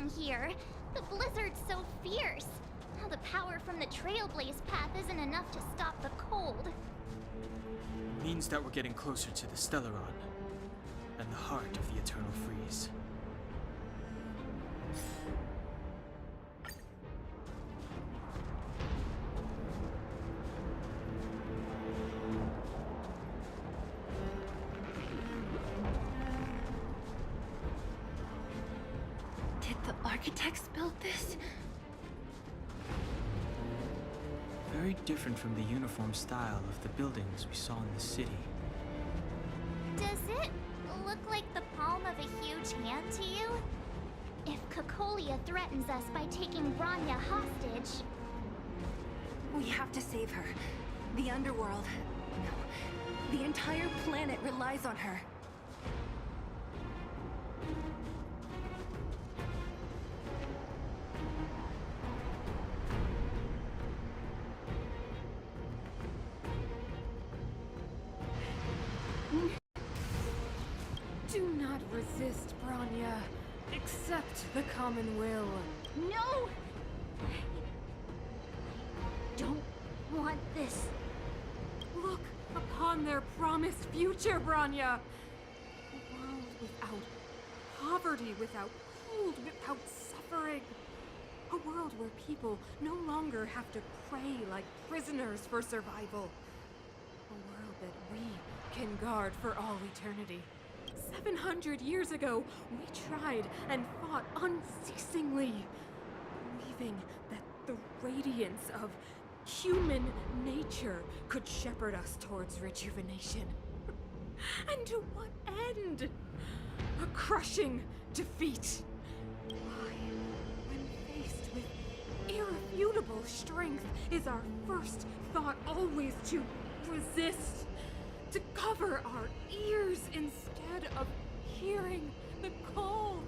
freezing here. The blizzard's so fierce. The power from the Trailblaze path isn't enough to stop the cold. Means that we're getting closer to the Stellaron, and the heart of the Eternal Freeze. Did the architects build this? Very different from the uniform style of the buildings we saw in the city. Does it look like the palm of a huge hand to you? If Cocolia threatens us by taking Bronya hostage... We have to save her. The underworld. No. The entire planet relies on her. Do not resist, Bronya. Accept the common will. No! I don't want this. Look upon their promised future, Bronya! A world without poverty, without cold, without suffering. A world where people no longer have to pray like prisoners for survival. A world that we can guard for all eternity. 700 years ago, we tried and fought unceasingly, believing that the radiance of human nature could shepherd us towards rejuvenation. And to what end? A crushing defeat. Why, when faced with irrefutable strength, is our first thought always to resist? To cover our ears instead of hearing the call.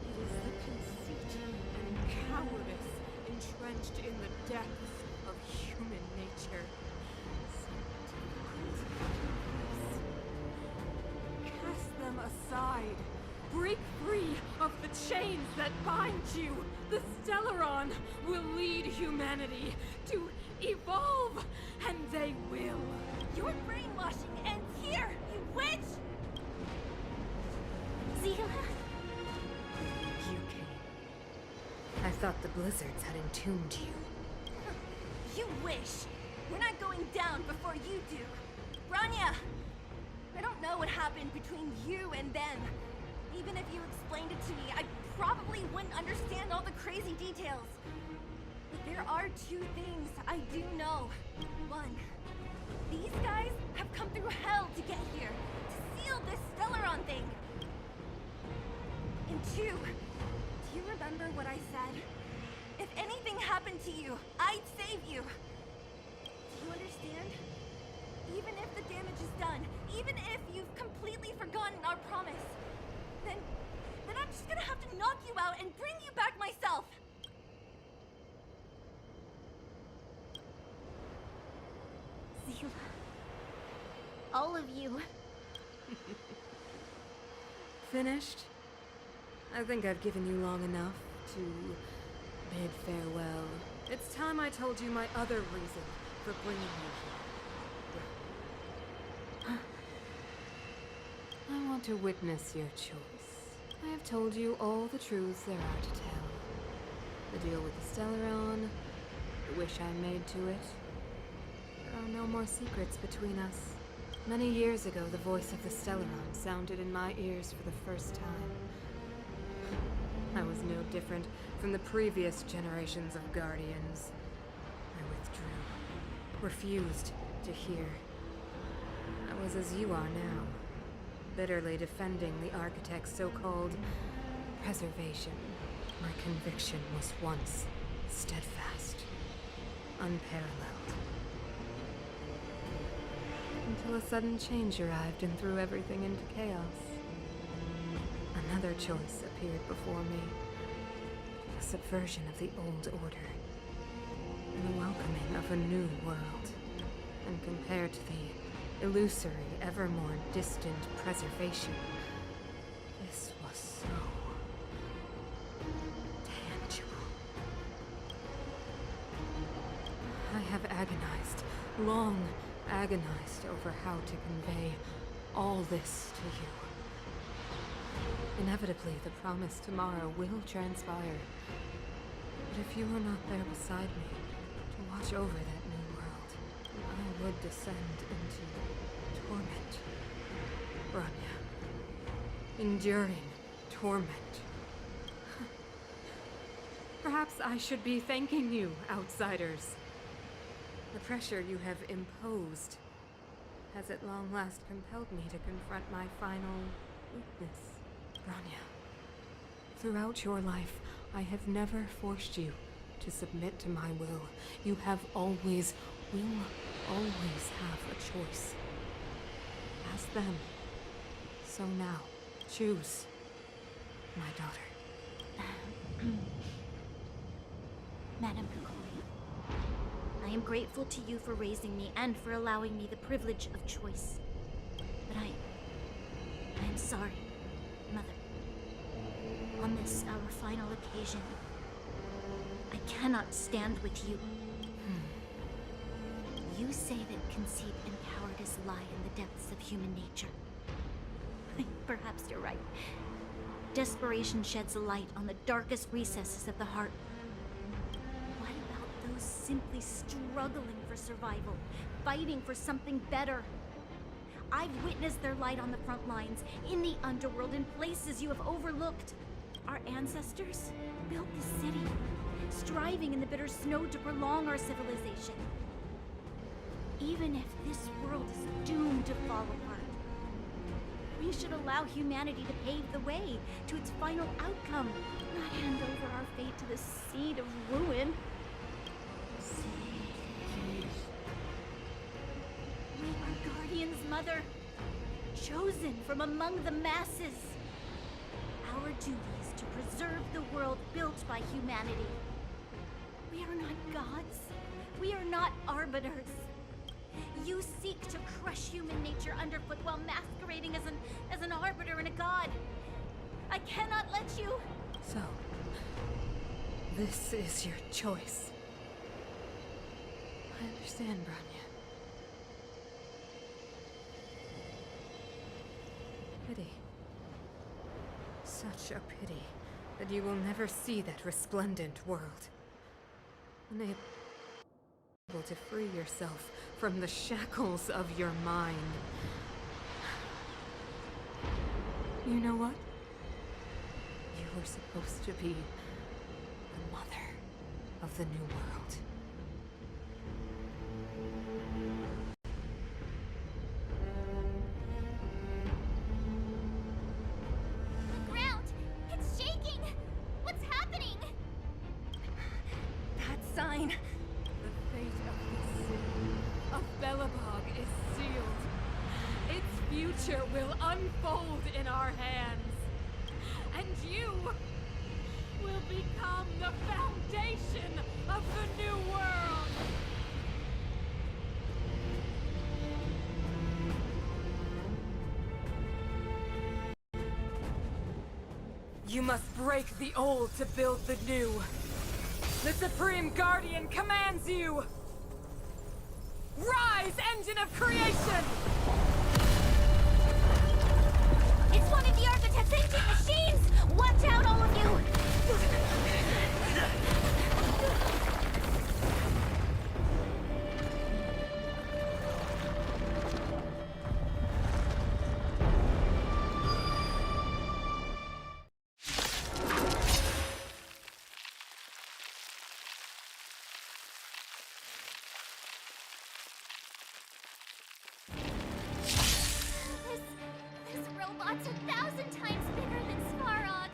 It is the conceit and cowardice entrenched in the depths of human nature. Cast them aside. Break free of the chains that bind you. The Stellaron will lead humanity to evolve, and they will. Your brainwashing ends here, you witch! Seele? You came. I thought the blizzards had entombed you. You wish. We're not going down before you do. Bronya! I don't know what happened between you and them. Even if you explained it to me, I probably wouldn't understand all the crazy details. But there are two things I do know. One, these guys have come through hell to get here, to seal this Stellaron thing. And two, do you remember what I said? If anything happened to you, I'd save you. Do you understand? Even if the damage is done, even if you've completely forgotten our promise, then I'm just gonna have to knock you out and bring you back myself. Seele. All of you. Finished? I think I've given you long enough to bid farewell. It's time I told you my other reason for bringing you here. I want to witness your choice. I have told you all the truths there are to tell. The deal with the Stellaron, the wish I made to it. There are no more secrets between us. Many years ago, the voice of the Stellaron sounded in my ears for the first time. I was no different from the previous generations of Guardians. I withdrew, refused to hear. I was as you are now, bitterly defending the Architect's so-called preservation. My conviction was once steadfast, unparalleled. Until a sudden change arrived and threw everything into chaos. Another choice appeared before me. The subversion of the old order. And the welcoming of a new world. And compared to the illusory, ever more distant preservation, this was so long agonized over how to convey all this to you. Inevitably, the promised tomorrow will transpire. But if you were not there beside me to watch over that new world, I would descend into torment. Bronya. Enduring torment. Perhaps I should be thanking you, outsiders. The pressure you have imposed has at long last compelled me to confront my final weakness. Bronya, throughout your life, I have never forced you to submit to my will. You will always have a choice. Ask them. So now, choose, my daughter. Madam Cocolia, I am grateful to you for raising me and for allowing me the privilege of choice. But I am sorry, Mother. On this, our final occasion, I cannot stand with you. You say that conceit and cowardice lie in the depths of human nature. Perhaps you're right. Desperation sheds a light on the darkest recesses of the heart. What about those simply struggling for survival, fighting for something better? I've witnessed their light on the front lines, in the underworld, in places you have overlooked. Our ancestors built the city, striving in the bitter snow to prolong our civilization. Even if this world is doomed to fall apart, we should allow humanity to pave the way to its final outcome, not hand over our fate to the seed of ruin. We are guardians, Mother, chosen from among the masses. Our duty is to preserve the world built by humanity. We are not gods. We are not arbiters. You seek to crush human nature underfoot while masquerading as an arbiter and a god. I cannot let you. So, this is your choice. I understand, Bronya. Pity. Such a pity that you will never see that resplendent world. Unable to free yourself from the shackles of your mind. You know what? You were supposed to be the mother of the new world. The ground! It's shaking! What's happening? That sign. The fate of the city of Belobog is sealed. Its future will unfold in our hands. And you will become the foundation of the new world. You must break the old to build the new. The Supreme Guardian commands you! Rise, engine of creation! It's one of the architect's ancient machines! Watch out, all of you! This robot's 1,000 times bigger than Svarog.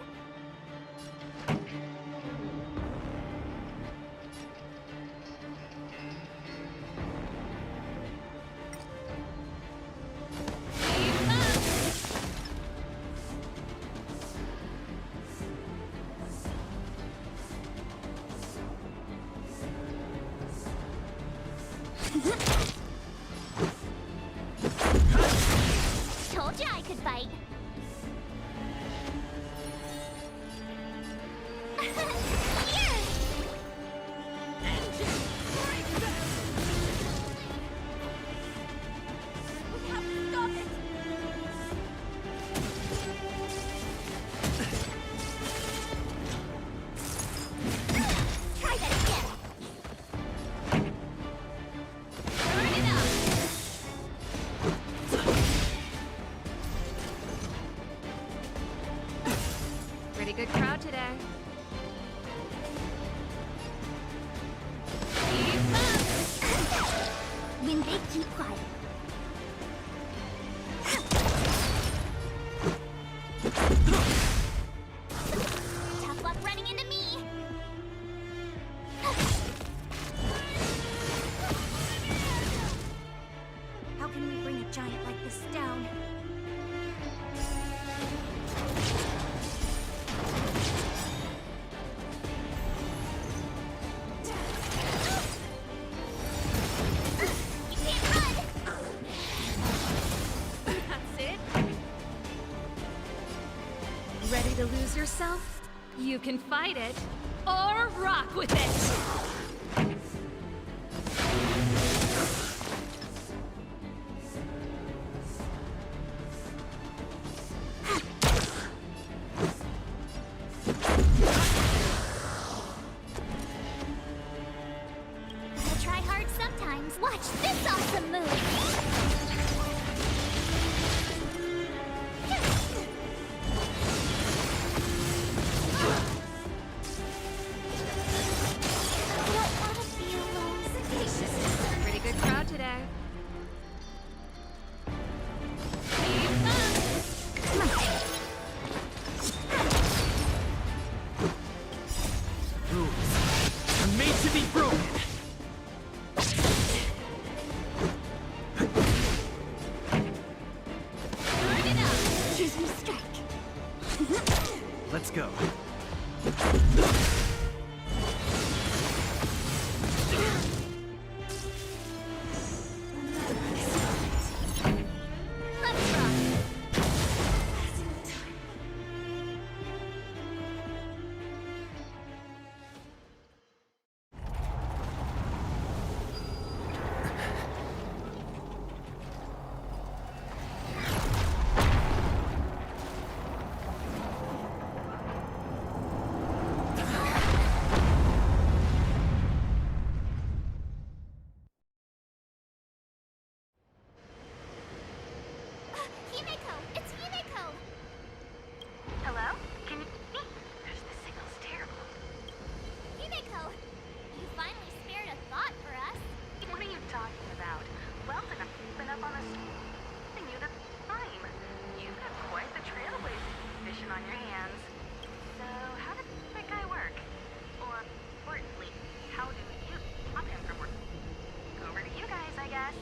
Told ya I could fight. Here! keep fighting. Tough luck running into me. How can we bring a giant like this down? You can't run. That's it? Ready to lose yourself? You can fight it, or rock with it! Gotta try hard sometimes. Watch this awesome move. I don't want to be alone. Sagacious. Pretty good crowd today. Keep up! Rules are made to be broken. Good enough. Choose me strike. Let's go. Let's rock. Himeko! It's Himeko! Hello? Can you me? The signal's terrible. Himeko! You finally spared a thought for us. What are you talking about? Well, then I've been up on the and you the time. You've got quite the Trailblaze mission on your hands. So, how does that guy work? Or, importantly, how do you stop him from working? Over to you guys, I guess.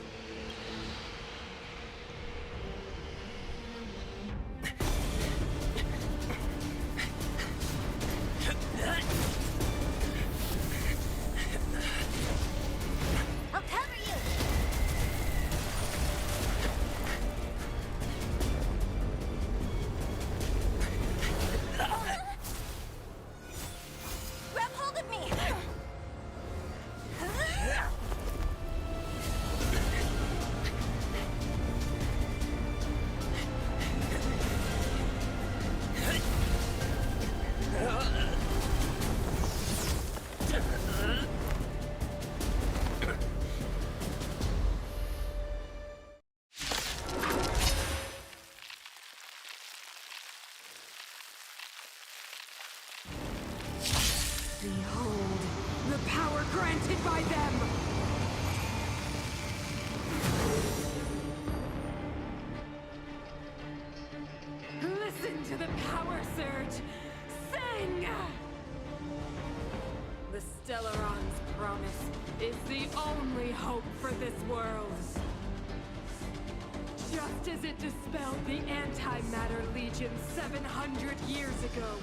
I'll cover you! Grab hold of me! Behold, the power granted by them! Listen to the power surge! Sing! The Stellaron's promise is the only hope for this world. Just as it dispelled the Antimatter Legion 700 years ago,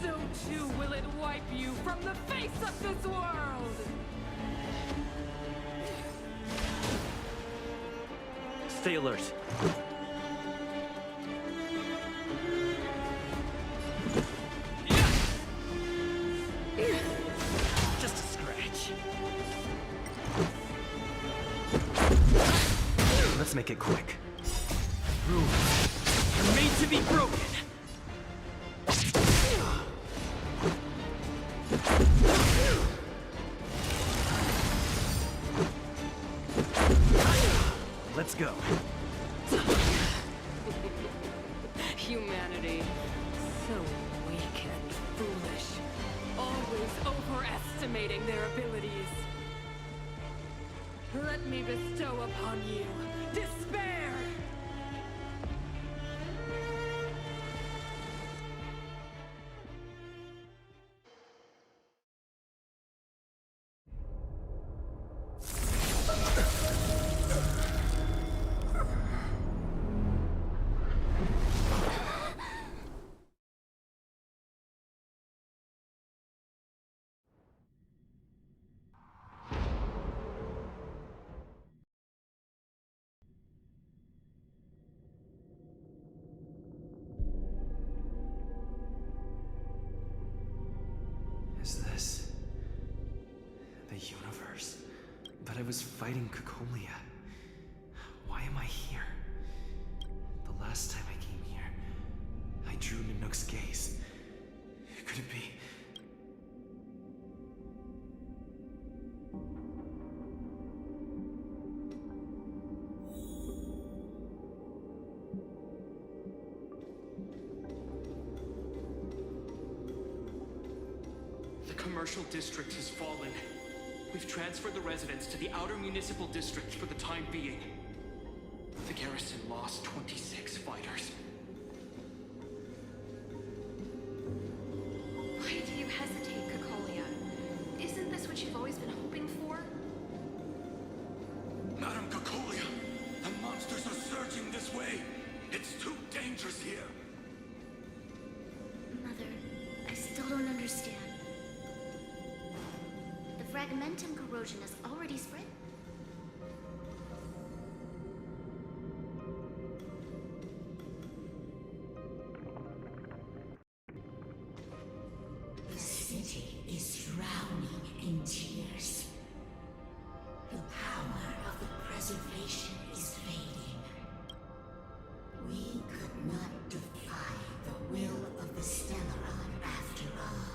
so too will it wipe you from the face of this world! Stay alert. Just a scratch. Let's make it quick. Rules are made to be broken. Let's go. Humanity, so weak and foolish, always overestimating their abilities. Let me bestow upon you despair! Is this the universe? But I was fighting cocolia. Why am I here? The last time I came here, I drew Nanook's gaze. Could it be? The commercial district has fallen. We've transferred the residents to the outer municipal districts for the time being. The garrison lost 26 fighters. Why do you hesitate, cocolia? Isn't this what you've always been hoping for? Madam Cocolia, the monsters are surging this way. It's too dangerous here. Mother, I still don't understand. The fragmentum corrosion has already spread. The city is drowning in tears. The power of the preservation is fading. We could not defy the will of the Stellaron after all.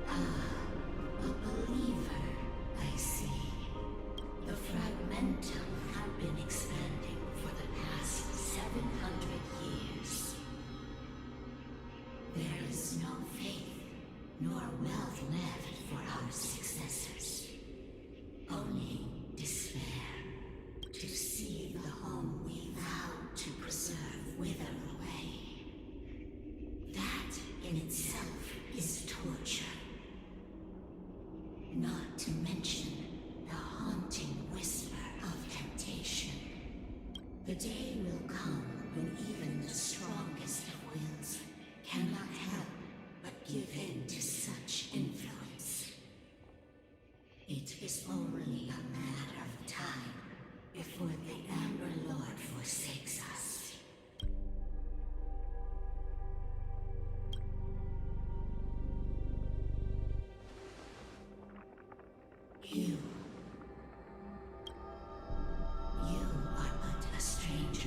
A believer, I see. The fragmentum have been expanding for the past 700 years. There is no faith nor wealth left for our successors. Only despair to see the home we vowed to preserve wither away. That in itself is torture. Not to mention the haunting whisper of temptation. The day will come when even the strongest of wills cannot help but give in to such influence. It is only a matter of time before the Amber Lord forsakes us. You are but a stranger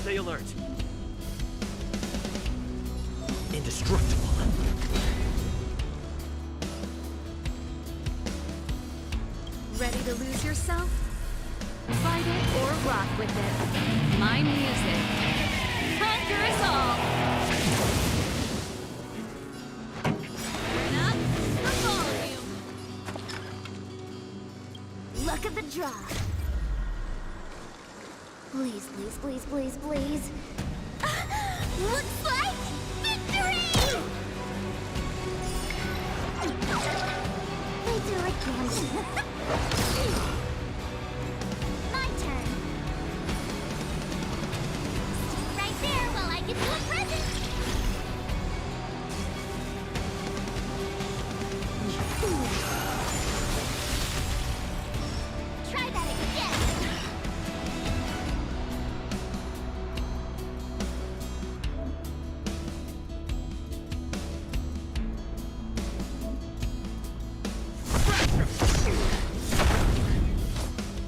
Stay alert. Indestructible. Ready to lose yourself? Fight it or rock with it. My music. Conquer us all! Turn up the volume! Luck of the draw. Please, please, please, please, please. Looks like victory! They do it again. My turn. Stay right there while I give you a present. Try that again.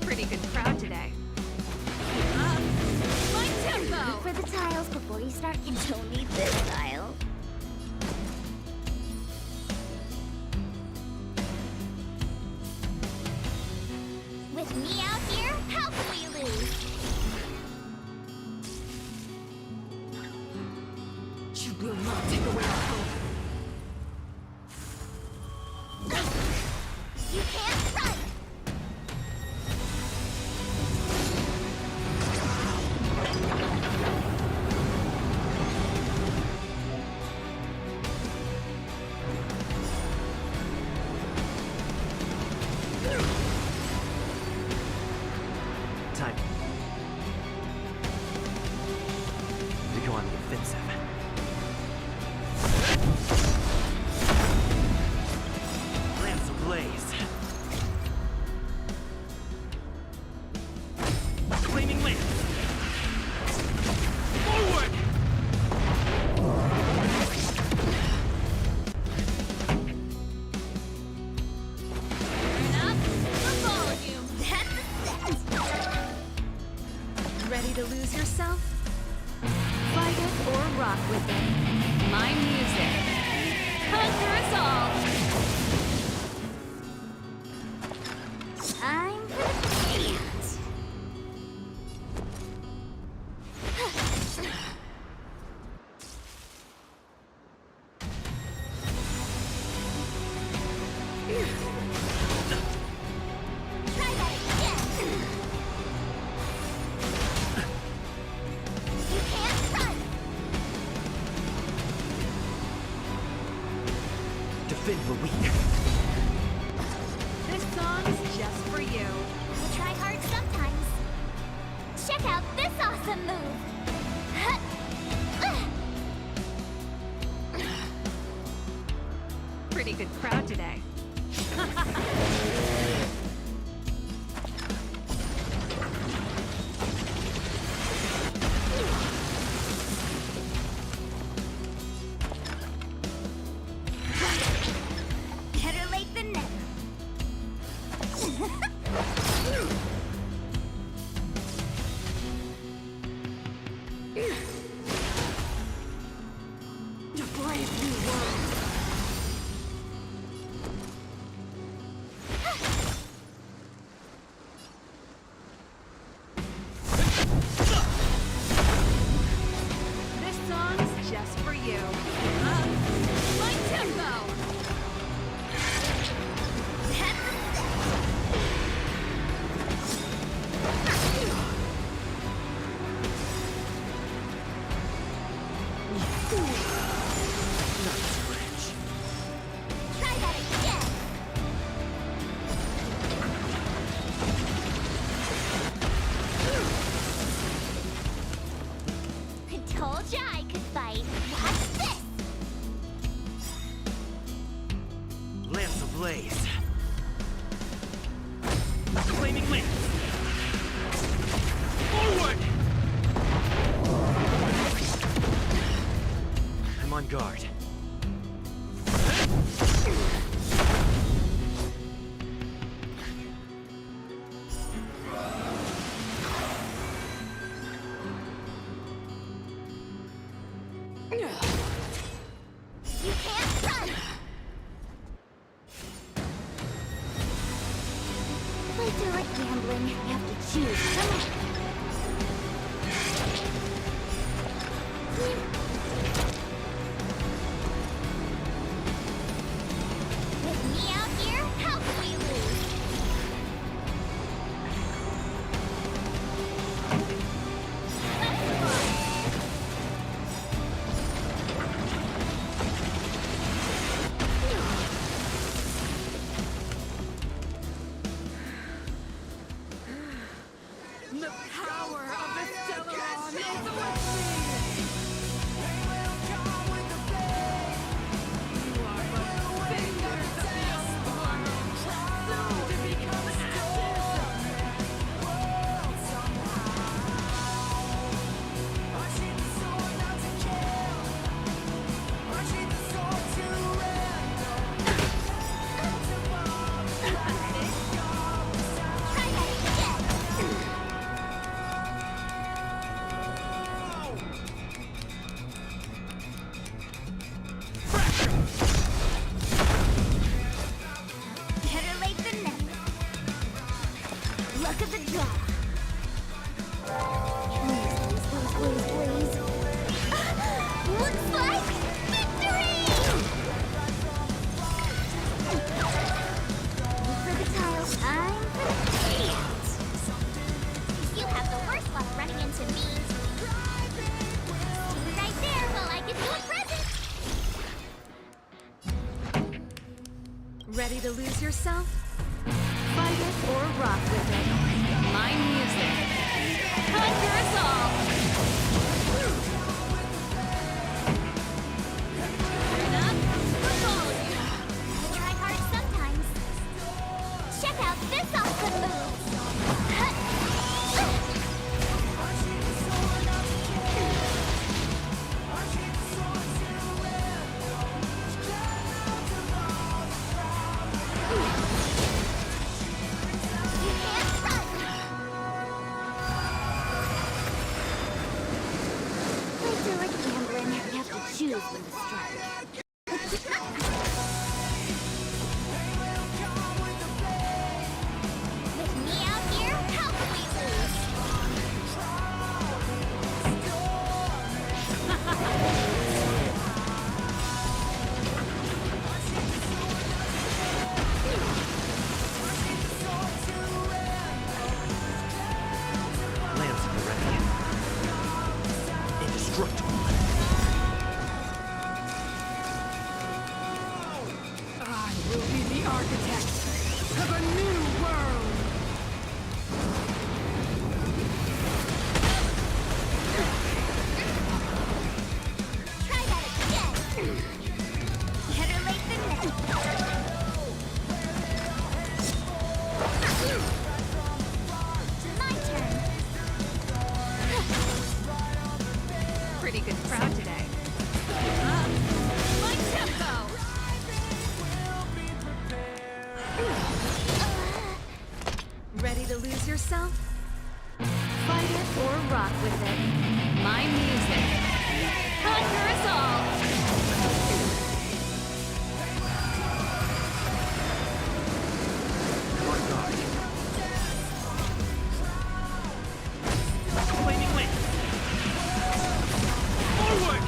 Pretty good crowd today. My tempo! Look for the tiles before you start. You don't need this tile. With me out here, how can we lose? You will not take away our hope. You can't run! Time to go on the offensive. Lance ablaze. Flaming lance. Forward! Turn up the volume! That's a set! Ready to lose yourself? Fight it or rock with it. My music. Conquer us all! Time for the dance. Try that again. You can't run. Defend the weak. This song's just for you. I try hard sometimes. Check out this awesome move. Pretty good crowd today. Better late than never. A brave new world. This song's just for you. My tempo! Try that again. I told ya I could fight. Watch this. Lance ablaze. Flaming lance. Forward! I'm on guard. or gambling, you have to choose. Come on. With me out here, how can we lose? The power of the Stellaron is with me! You are but fingers of the underworld, soon to become ashes! Try that again. Better late than never. Luck of the draw. Please. Looks like victory! You for the title, I'm for the idiot. You have the worst luck running into me. Stay right there while I get you a present. Ready to lose yourself? Fight it or rock with it. My music. Conquer us all! Turn up the volume. I try hard sometimes. Check out this awesome move. You can't run. Wager or gambling, you have to choose when to strike. With me out here, how can we lose? Lance of the Red. Indestructible. I will be the architect of a new world! Try that again. Better late than never. My turn. Pretty good crowd today. My tempo! Ready to lose yourself? Fight it or rock with it. My music. Conquer us all! On guard. Flaming Link. Forward!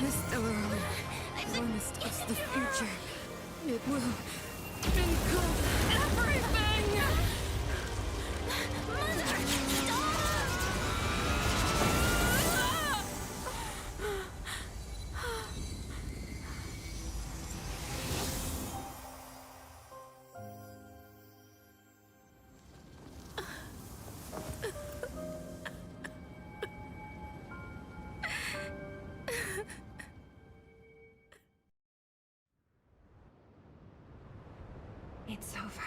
The Stellaron promised us the future. It will include everything! Mother, stop! It's over.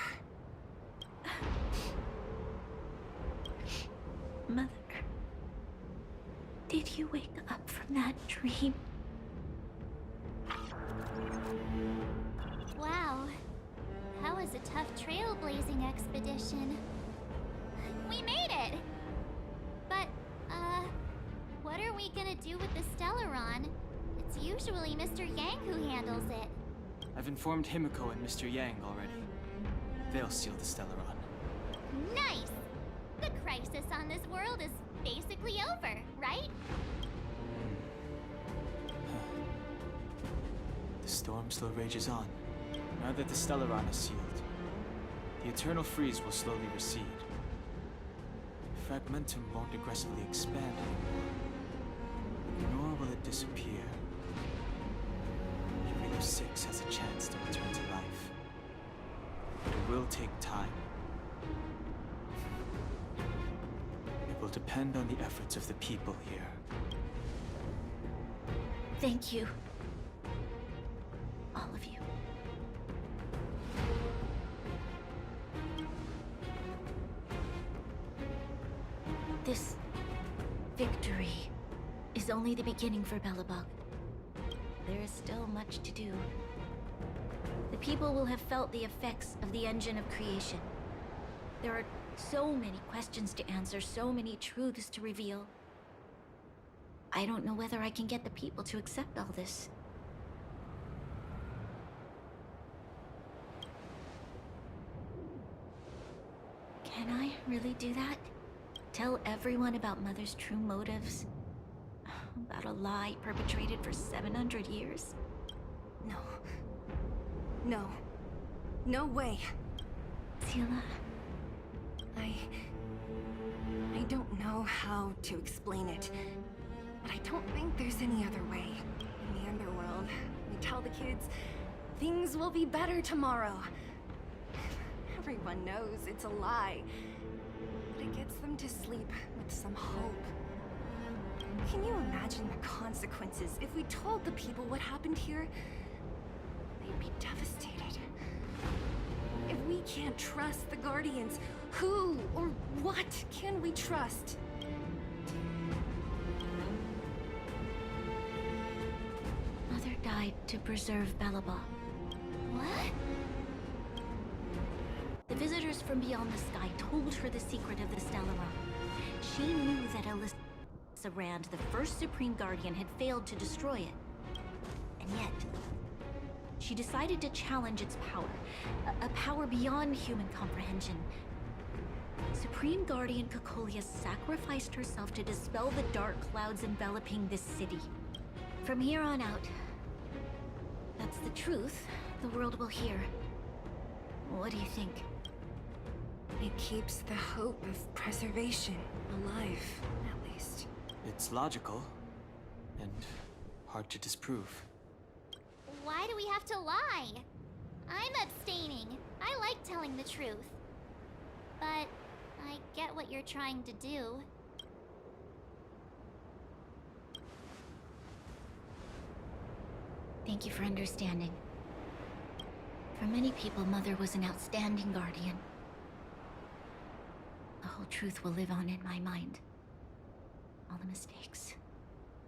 Mother, did you wake up from that dream? Wow. That was a tough trailblazing expedition. We made it! But, what are we gonna do with the Stellaron? It's usually Mr. Yang who handles it. I've informed Himeko and Mr. Yang already. They'll seal the Stellaron. Nice! The crisis on this world is basically over, right? The storm still rages on. Now that the Stellaron is sealed, the eternal freeze will slowly recede. Fragmentum won't aggressively expand anymore, nor will it disappear. Jarilo-6 has a chance to return to life. But it will take time. It will depend on the efforts of the people here. Thank you. All of you. This victory is only the beginning for Belobog. There is still much to do. The people will have felt the effects of the engine of creation. There are so many questions to answer, so many truths to reveal. I don't know whether I can get the people to accept all this. Can I really do that? Tell everyone about Mother's true motives? About a lie perpetrated for 700 years? No. No. No way. Seele, I don't know how to explain it, but I don't think there's any other way. In the underworld, we tell the kids, things will be better tomorrow. Everyone knows it's a lie, but it gets them to sleep with some hope. Can you imagine the consequences if we told the people what happened here? They'd be devastated. If we can't trust the Guardians, who or what can we trust? Mother died to preserve Belobog. What? The visitors from beyond the sky told her the secret of the Stellaron. She knew that Alyssa Rand, the first Supreme Guardian, had failed to destroy it. And yet, she decided to challenge its power. A power beyond human comprehension. Supreme Guardian Cocolia sacrificed herself to dispel the dark clouds enveloping this city. From here on out, that's the truth the world will hear. What do you think? It keeps the hope of preservation alive, at least. It's logical, and hard to disprove. Why do we have to lie? I'm abstaining. I like telling the truth. But I get what you're trying to do. Thank you for understanding. For many people, Mother was an outstanding guardian. The whole truth will live on in my mind. All the mistakes,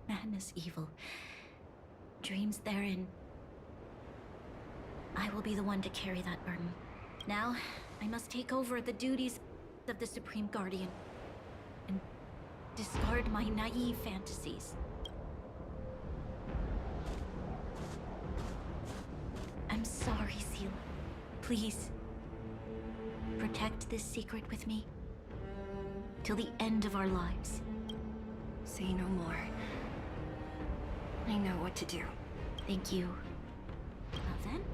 madness, evil, dreams therein. I will be the one to carry that burden. Now, I must take over the duties of the Supreme Guardian and discard my naive fantasies. I'm sorry, Seele. Please, protect this secret with me till the end of our lives. Say no more. I know what to do. Thank you. Now then,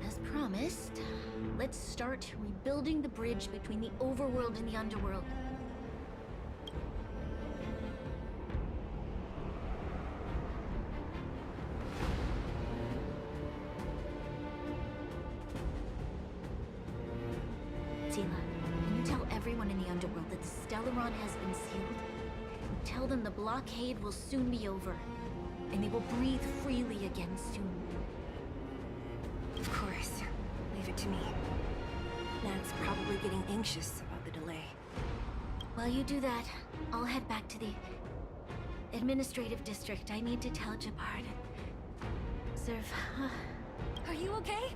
as promised, let's start rebuilding the bridge between the overworld and the underworld. Seele, can you tell everyone in the underworld that the Stellaron has been sealed? Tell them the blockade will soon be over, and they will breathe freely again soon. Of course. I leave it to me. Nat's probably getting anxious about the delay. While you do that, I'll head back to the administrative district. I need to tell Gepard. Serve. Are you okay?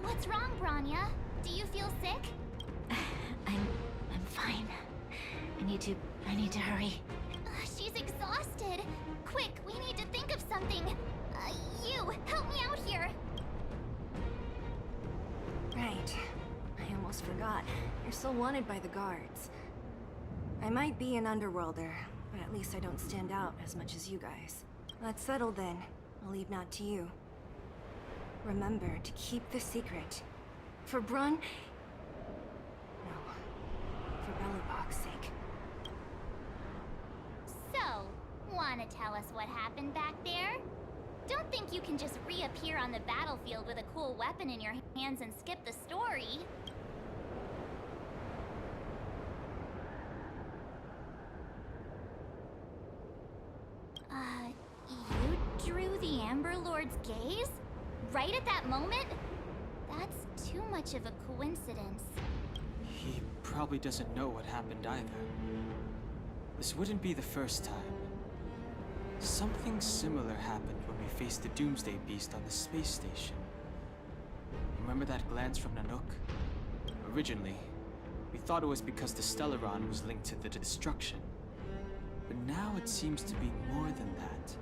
What's wrong, Bronya? Do you feel sick? I'm fine. I need to hurry. She's exhausted. Quick, we need to think of something. You, help me out here. Right. I almost forgot. You're still wanted by the guards. I might be an underworlder, but at least I don't stand out as much as you guys. Let's settle then. I'll leave Nat to you. Remember to keep the secret. For Brun... No. For Belobog's sake. So, wanna tell us what happened back there? Don't think you can just reappear on the battlefield with a cool weapon in your hands and skip the story. You drew the Amber Lord's gaze? Right at that moment? That's too much of a coincidence. He probably doesn't know what happened either. This wouldn't be the first time. Something similar happened when we faced the Doomsday Beast on the space station. Remember that glance from Nanook? Originally, we thought it was because the Stellaron was linked to the destruction. But now it seems to be more than that.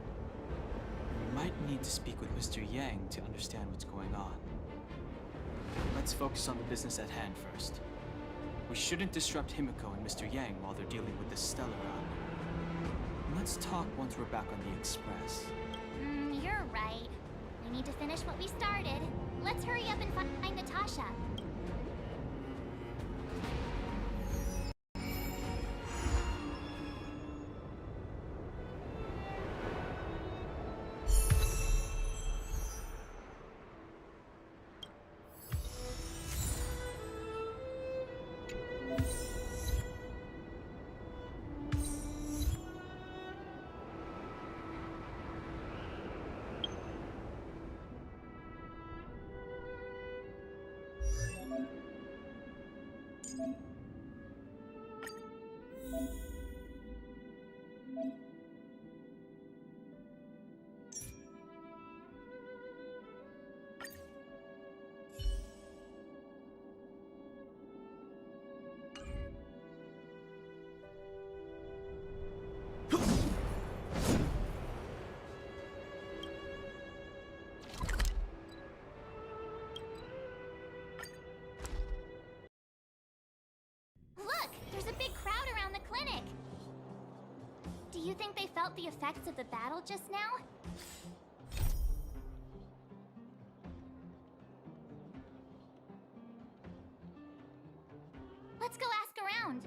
We might need to speak with Mr. Yang to understand what's going on. Let's focus on the business at hand first. We shouldn't disrupt Himeko and Mr. Yang while they're dealing with the Stellaron. Let's talk once we're back on the Express. You're right. We need to finish what we started. Let's hurry up and find Natasha. There's a big crowd around the clinic. Do you think they felt the effects of the battle just now? Let's go ask around.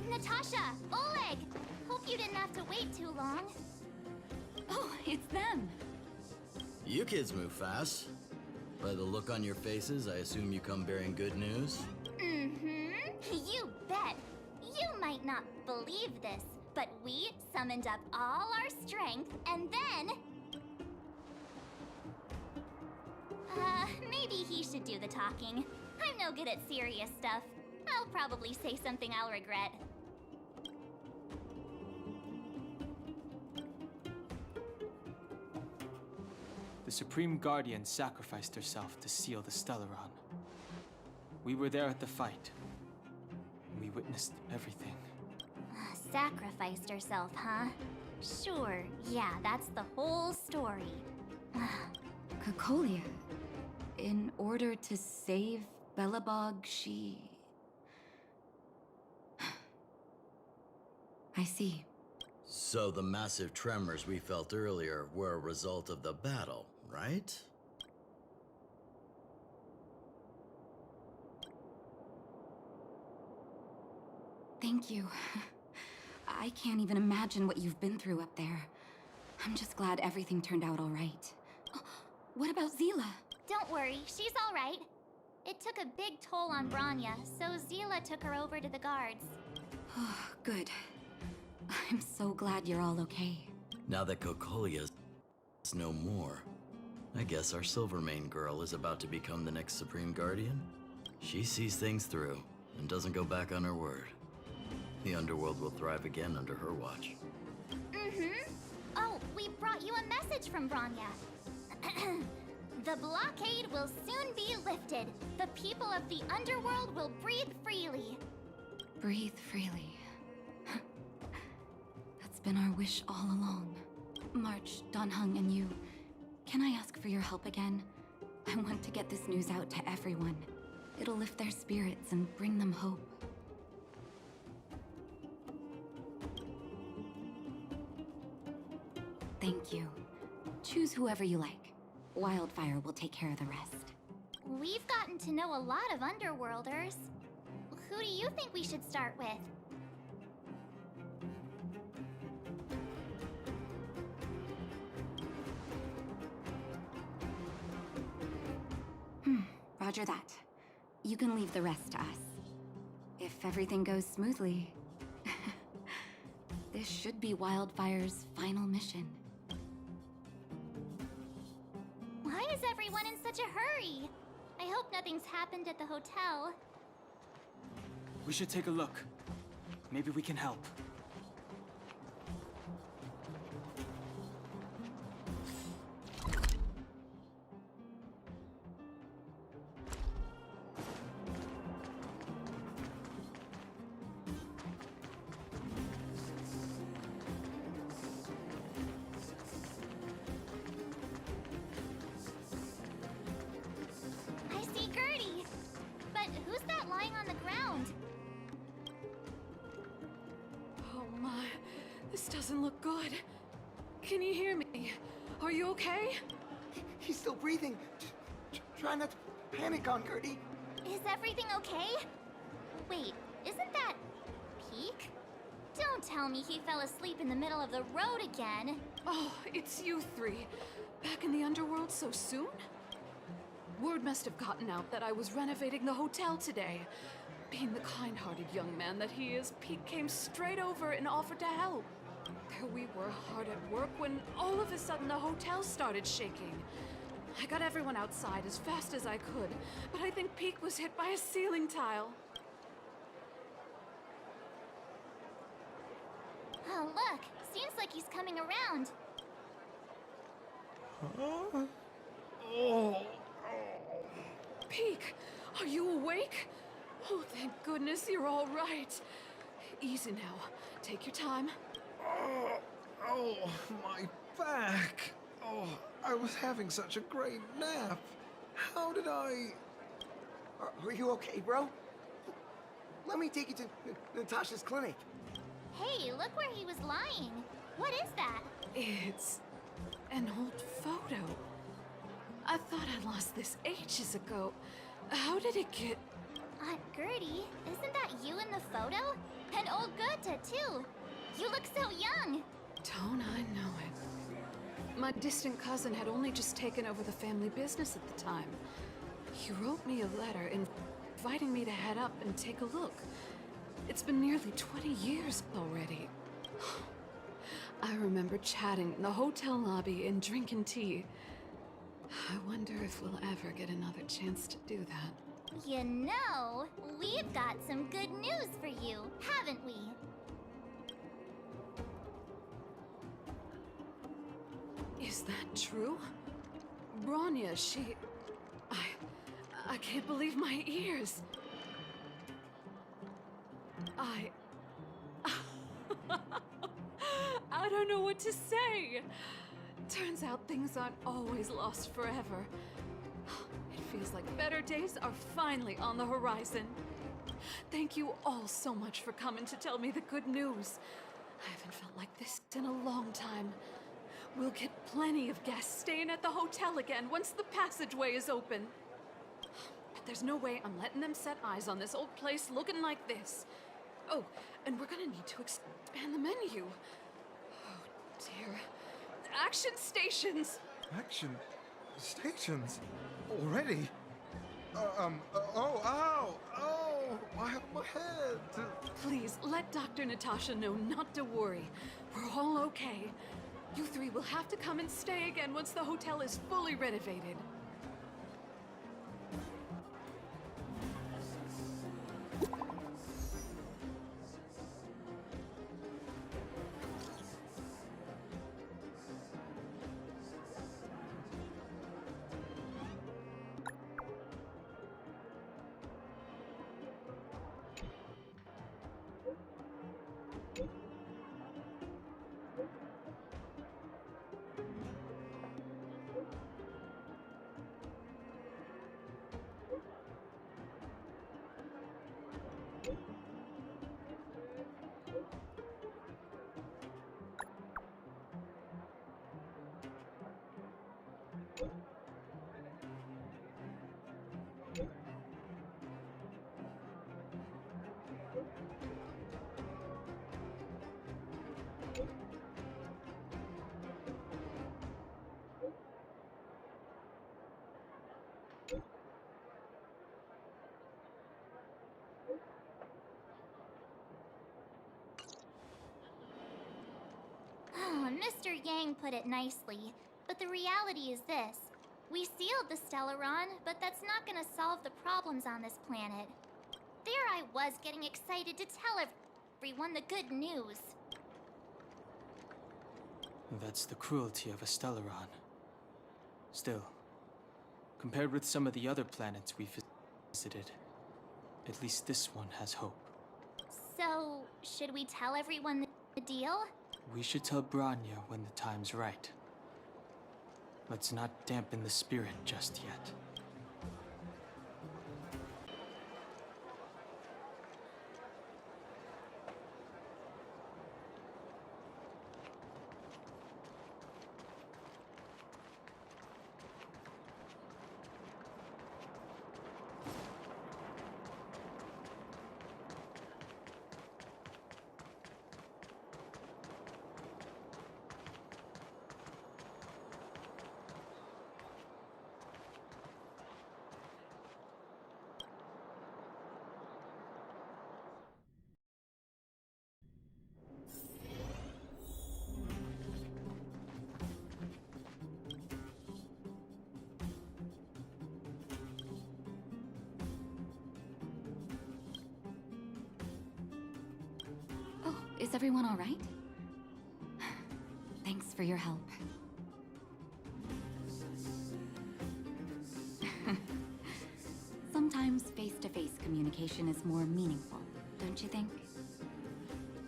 Natasha! Oleg! Hope you didn't have to wait too long. Oh, it's them. You kids move fast. By the look on your faces, I assume you come bearing good news? You bet. You might not believe this, but we summoned up all our strength and then... maybe he should do the talking. I'm no good at serious stuff. I'll probably say something I'll regret. The Supreme Guardian sacrificed herself to seal the Stellaron. We were there at the fight. We witnessed everything. Sacrificed herself, huh? Sure, yeah, that's the whole story. Cocolia. In order to save Belobog, she... I see. So the massive tremors we felt earlier were a result of the battle, right? Thank you. I can't even imagine what you've been through up there. I'm just glad everything turned out all right. Oh, what about Seele? Don't worry, she's all right. It took a big toll on Bronya, so Seele took her over to the guards. Oh, good. I'm so glad you're all okay. Now that Cocolia's no more. I guess our Silvermane girl is about to become the next Supreme Guardian? She sees things through and doesn't go back on her word. The underworld will thrive again under her watch. Mm-hmm. Oh, we brought you a message from Bronya. The blockade will soon be lifted. The people of the underworld will breathe freely. Breathe freely. That's been our wish all along. March, Don Heng, and you, can I ask for your help again? I want to get this news out to everyone. It'll lift their spirits and bring them hope. Thank you. Choose whoever you like. Wildfire will take care of the rest. We've gotten to know a lot of underworlders. Who do you think we should start with? Roger that. You can leave the rest to us. If everything goes smoothly, this should be Wildfire's final mission. Why is everyone in such a hurry? I hope nothing's happened at the hotel. We should take a look. Maybe we can help. I see Gertie. But who's that lying on the ground? Oh my, this doesn't look good. Can you hear me? Are you okay? He's still breathing. Try not to panic on Gertie. Is everything okay? Wait, isn't that Peak? Don't tell me he fell asleep in the middle of the road again. Oh, it's you three. Back in the underworld so soon? Word must have gotten out that I was renovating the hotel today. Being the kind-hearted young man that he is, Peak came straight over and offered to help. There we were, hard at work, when all of a sudden the hotel started shaking. I got everyone outside as fast as I could, but I think Peak was hit by a ceiling tile. Oh, look. Seems like he's coming around. Peak, are you awake? Oh, thank goodness you're all right. Easy now. Take your time. Oh, my back. Oh, I was having such a great nap. How did I... Are you okay, bro? Let me take you to Natasha's clinic. Hey, look where he was lying. What is that? It's an old photo. I thought I lost this ages ago. How did it get... Aunt Gertie, isn't that you in the photo? And old Goethe, too. You look so young. Don't I know it? My distant cousin had only just taken over the family business at the time. He wrote me a letter inviting me to head up and take a look. It's been nearly 20 years already. I remember chatting in the hotel lobby and drinking tea. I wonder if we'll ever get another chance to do that. You know, we've got some good news for you, haven't we? Is that true? Bronya, she... I can't believe my ears. I don't know what to say. Turns out things aren't always lost forever. It feels like better days are finally on the horizon. Thank you all so much for coming to tell me the good news. I haven't felt like this in a long time. We'll get plenty of guests staying at the hotel again once the passageway is open. But there's no way I'm letting them set eyes on this old place looking like this. Oh, and we're gonna need to expand the menu. Oh, dear. Action stations! Action stations? Already? Oh, my head! Please, let Dr. Natasha know not to worry. We're all okay. You three will have to come and stay again once the hotel is fully renovated. Oh, Mr. Yang put it nicely, but the reality is this. We sealed the Stellaron, but that's not gonna solve the problems on this planet. There I was getting excited to tell everyone the good news. That's the cruelty of a Stellaron. Still, compared with some of the other planets we've visited, at least this one has hope. So, should we tell everyone the deal? We should tell Bronya when the time's right. Let's not dampen the spirit just yet. Is everyone all right? Thanks for your help. Sometimes face-to-face communication is more meaningful, don't you think?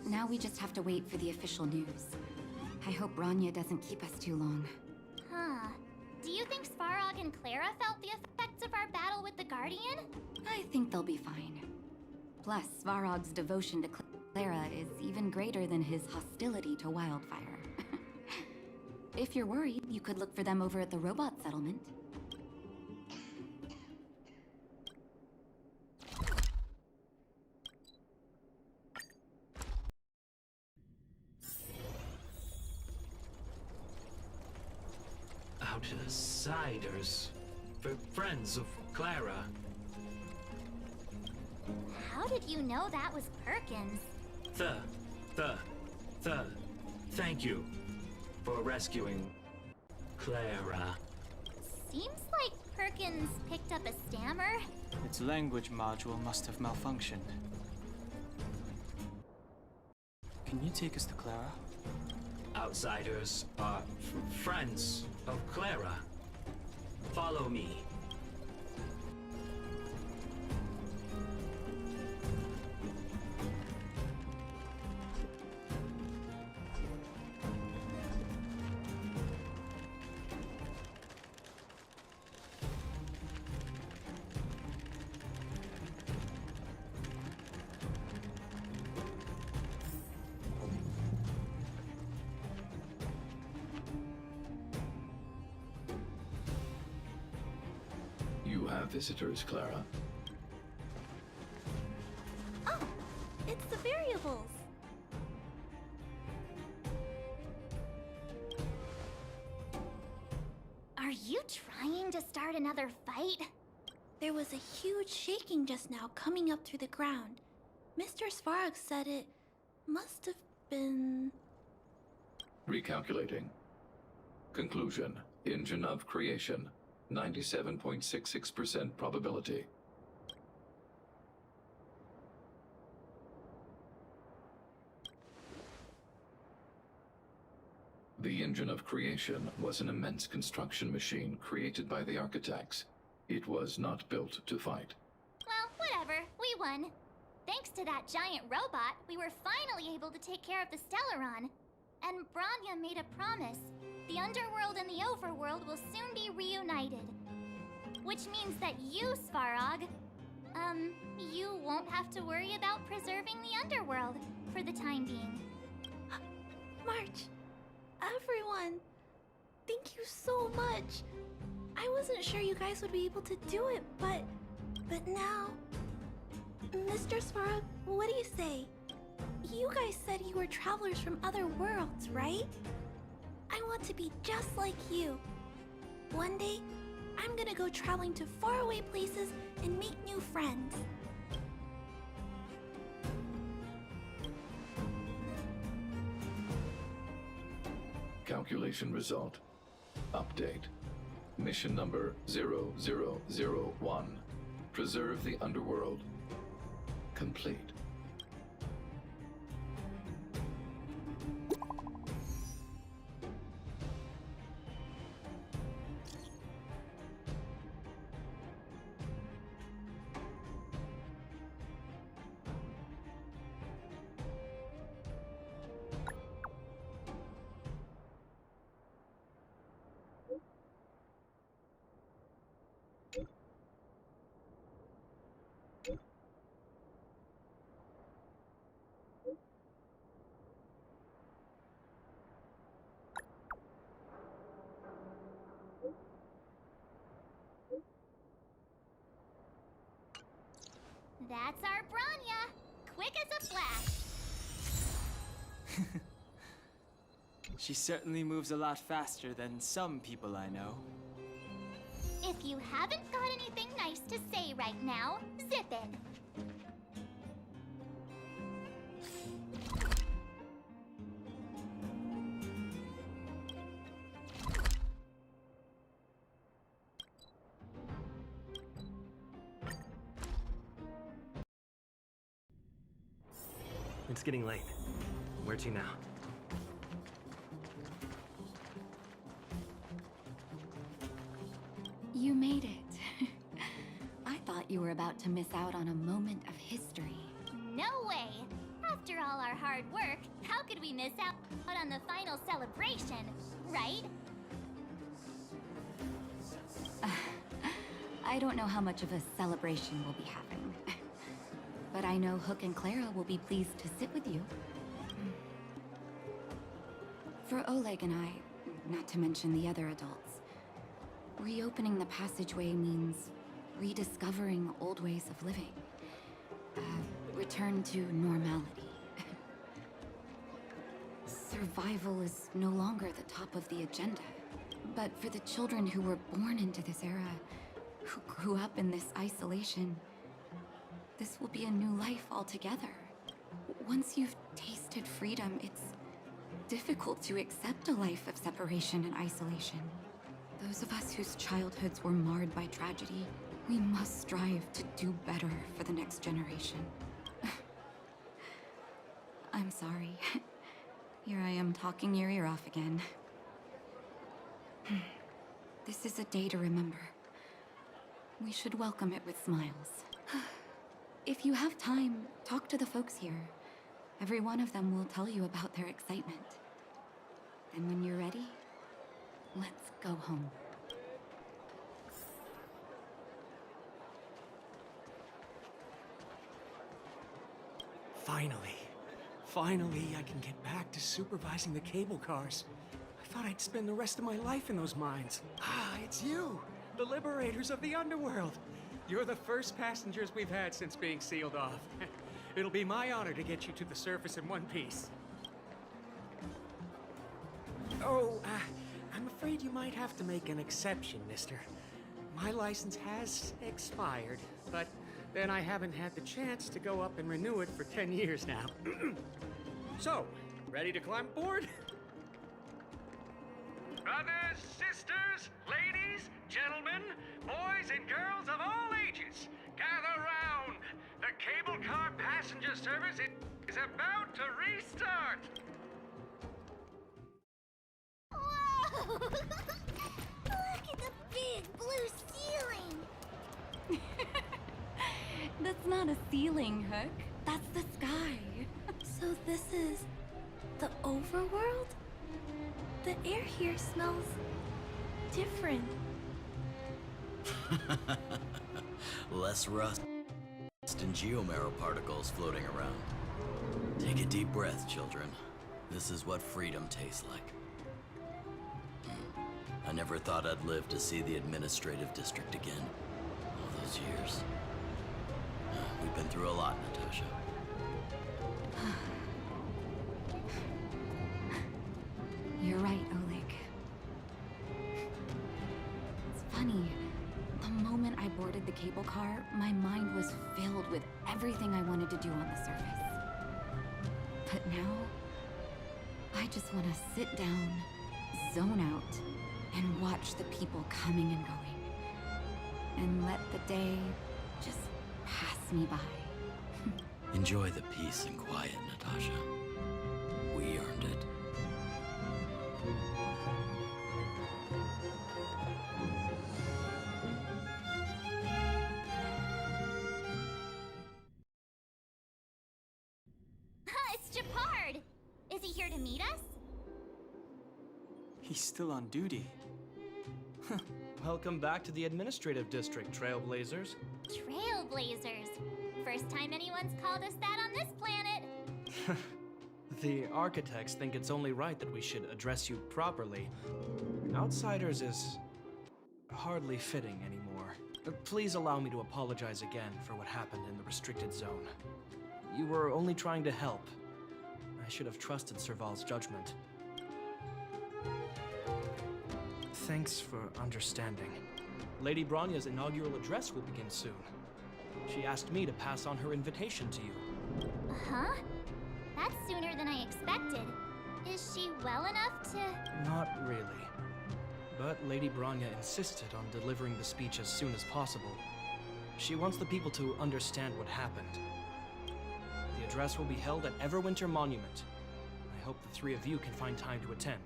Now we just have to wait for the official news. I hope Bronya doesn't keep us too long. Huh. Do you think Svarog and Clara felt the effects of our battle with the Guardian? I think they'll be fine. Plus, Svarog's devotion to Clara is even greater than his hostility to Wildfire. If you're worried, you could look for them over at the robot settlement. Outsiders. Friends of Clara. How did you know that was Perkins? Thank you for rescuing Clara. Seems like Perkins picked up a stammer. Its language module must have malfunctioned. Can you take us to Clara? Outsiders are friends of Clara. Follow me. Visitors, Clara. Oh, it's the variables. Are you trying to start another fight? There was a huge shaking just now coming up through the ground. Mr. Svarog said it must have been... Recalculating. Conclusion. Engine of creation. 97.66% probability. The engine of creation was an immense construction machine created by the architects. It was not built to fight. Well, whatever. We won. Thanks to that giant robot, we were finally able to take care of the Stellaron. And Bronya made a promise. The underworld and the overworld will soon be reunited. Which means that you, Svarog, you won't have to worry about preserving the underworld for the time being. March, everyone, thank you so much. I wasn't sure you guys would be able to do it, but now... Mr. Svarog, what do you say? You guys said you were travelers from other worlds, right? I want to be just like you. One day, I'm gonna go traveling to faraway places and make new friends. Calculation result. Update. Mission number 0001. Preserve the underworld. Complete. That's our Bronya! Quick as a flash! She certainly moves a lot faster than some people I know. If you haven't got anything nice to say right now, zip it! It's getting late. Where to now? You made it. I thought you were about to miss out on a moment of history. No way! After all our hard work, how could we miss out on the final celebration, right? I don't know how much of a celebration we'll be having. But I know Hook and Clara will be pleased to sit with you. For Oleg and I, not to mention the other adults, reopening the passageway means rediscovering old ways of living. Return to normality. Survival is no longer the top of the agenda. But for the children who were born into this era, who grew up in this isolation, this will be a new life altogether. Once you've tasted freedom, it's difficult to accept a life of separation and isolation. Those of us whose childhoods were marred by tragedy, we must strive to do better for the next generation. I'm sorry. Here I am talking your ear off again. This is a day to remember. We should welcome it with smiles. If you have time, talk to the folks here. Every one of them will tell you about their excitement. Then when you're ready, let's go home. Finally, I can get back to supervising the cable cars. I thought I'd spend the rest of my life in those mines. Ah, it's you, the liberators of the underworld. You're the first passengers we've had since being sealed off. It'll be my honor to get you to the surface in one piece. Oh, I'm afraid you might have to make an exception, mister. My license has expired, but then I haven't had the chance to go up and renew it for 10 years now. So, ready to climb aboard? Brothers, sisters, ladies, gentlemen, boys and girls of all ages, gather round. The cable car passenger service is about to restart. Whoa! Look at the big blue ceiling! That's not a ceiling, Hook. That's the sky. So this is the overworld? The air here smells different. Less rust and geomarrow particles floating around. Take a deep breath, children. This is what freedom tastes like. I never thought I'd live to see the administrative district again. All those years. We've been through a lot, Natasha. You're right, Oleg. It's funny. The moment I boarded the cable car, my mind was filled with everything I wanted to do on the surface. But now, I just want to sit down, zone out, and watch the people coming and going. And let the day just pass me by. Enjoy the peace and quiet, Natasha. We earned it. It's Gepard! Is he here to meet us? He's still on duty. Welcome back to the administrative district, Trailblazers. Trailblazers. First time anyone's called us that on this planet. The architects think it's only right that we should address you properly. Outsiders is hardly fitting anymore. Please allow me to apologize again for what happened in the restricted zone. You were only trying to help. I should have trusted Serval's judgment. Thanks for understanding. Lady Bronya's inaugural address will begin soon. She asked me to pass on her invitation to you. Huh? That's sooner than I expected. Is she well enough to... Not really. But Lady Bronya insisted on delivering the speech as soon as possible. She wants the people to understand what happened. The address will be held at Everwinter Monument. I hope the three of you can find time to attend.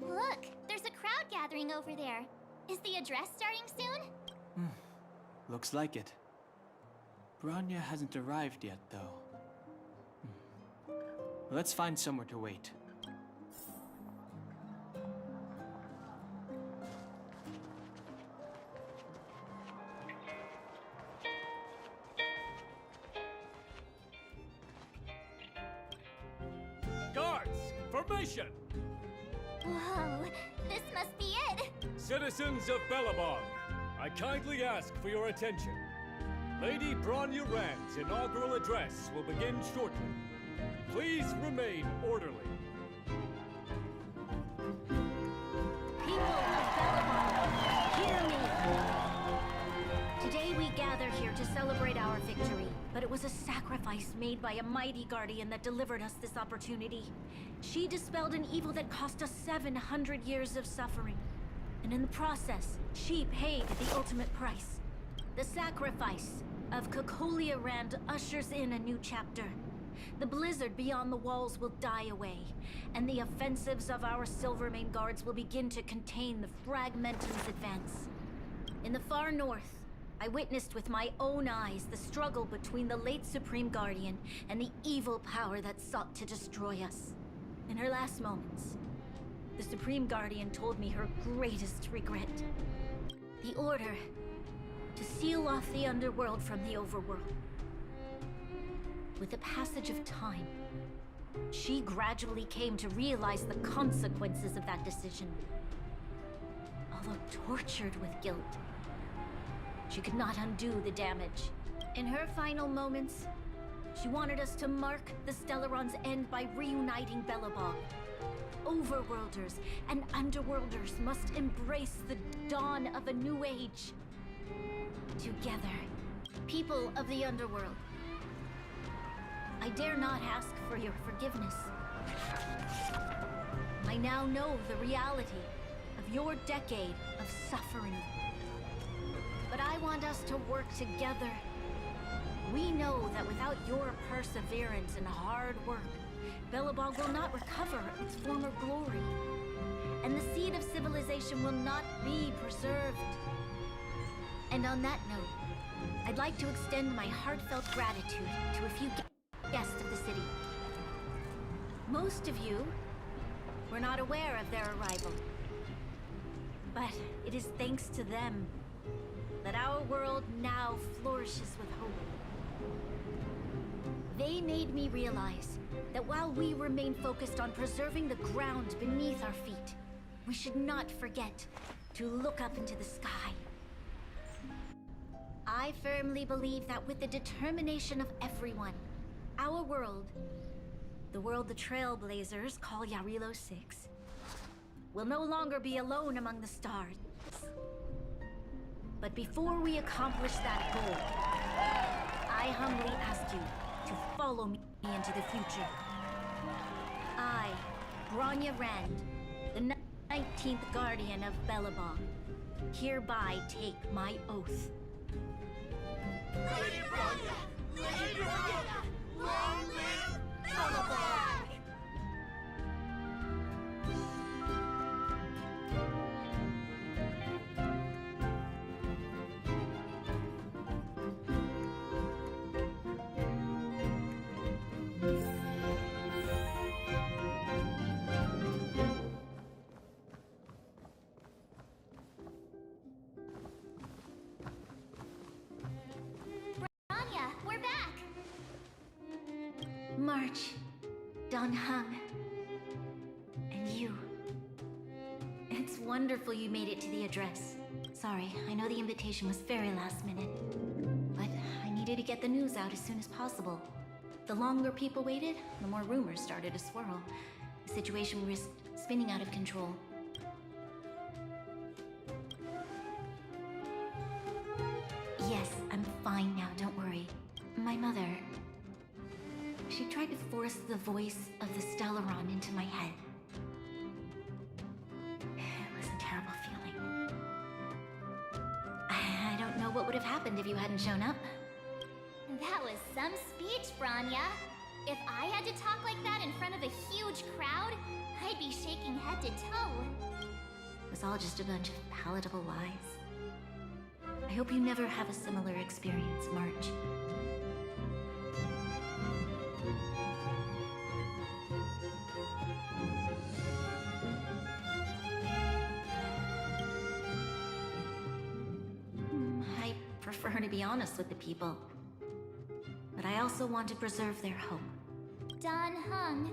Look, there's a crowd gathering over there. Is the address starting soon? Looks like it. Bronya hasn't arrived yet, though. Let's find somewhere to wait. Guards, formation! Whoa, this must be it! Citizens of Belobog, I kindly ask for your attention. Lady Bronya Rand's inaugural address will begin shortly. Please remain orderly. People of Belobog, hear me! Today we gather here to celebrate our victory, but it was a sacrifice made by a mighty guardian that delivered us this opportunity. She dispelled an evil that cost us 700 years of suffering. And in the process, she paid the ultimate price. The sacrifice of Cocolia Rand ushers in a new chapter. The blizzard beyond the walls will die away, and the offensives of our Silvermane guards will begin to contain the Fragmentum's advance. In the far north, I witnessed with my own eyes the struggle between the late Supreme Guardian and the evil power that sought to destroy us. In her last moments, the Supreme Guardian told me her greatest regret. The Order to seal off the underworld from the overworld. With the passage of time, she gradually came to realize the consequences of that decision. Although tortured with guilt, she could not undo the damage. In her final moments, she wanted us to mark the Stellaron's end by reuniting Belobog. Overworlders and underworlders must embrace the dawn of a new age. Together, people of the underworld, I dare not ask for your forgiveness. I now know the reality of your decade of suffering. But I want us to work together. We know that without your perseverance and hard work, Belobog will not recover its former glory, and the seed of civilization will not be preserved. And on that note, I'd like to extend my heartfelt gratitude to a few guests of the city. Most of you were not aware of their arrival, but it is thanks to them that our world now flourishes with hope. They made me realize that while we remain focused on preserving the ground beneath our feet, we should not forget to look up into the sky. I firmly believe that with the determination of everyone, our world, the world the Trailblazers call Jarilo-vi, will no longer be alone among the stars. But before we accomplish that goal, I humbly ask you to follow me into the future. I, Bronya Rand, the 19th Guardian of Belobog, hereby take my oath. Lady Bronya! Lady Bronya! Long live Belobog! We're back! March, Heng, and you. It's wonderful you made it to the address. Sorry, I know the invitation was very last minute, but I needed to get the news out as soon as possible. The longer people waited, the more rumors started to swirl. The situation risked spinning out of control. Yes, I'm fine now, don't worry. My mother... she tried to force the voice of the Stellaron into my head. It was a terrible feeling. I don't know what would have happened if you hadn't shown up. That was some speech, Bronya. If I had to talk like that in front of a huge crowd, I'd be shaking head to toe. It was all just a bunch of palatable lies. I hope you never have a similar experience, March. I prefer to be honest with the people, but I also want to preserve their hope. Heng,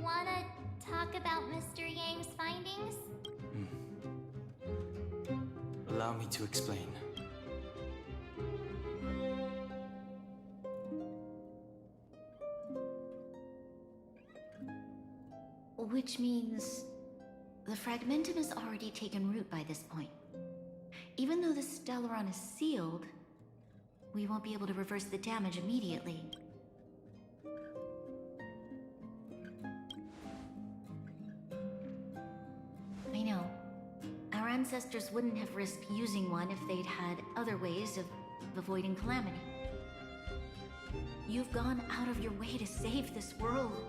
wanna talk about Mr. Yang's findings? Allow me to explain. Which means the fragmentum has already taken root by this point. Even though the Stellaron is sealed, we won't be able to reverse the damage immediately. I know. Our ancestors wouldn't have risked using one if they'd had other ways of avoiding calamity. You've gone out of your way to save this world.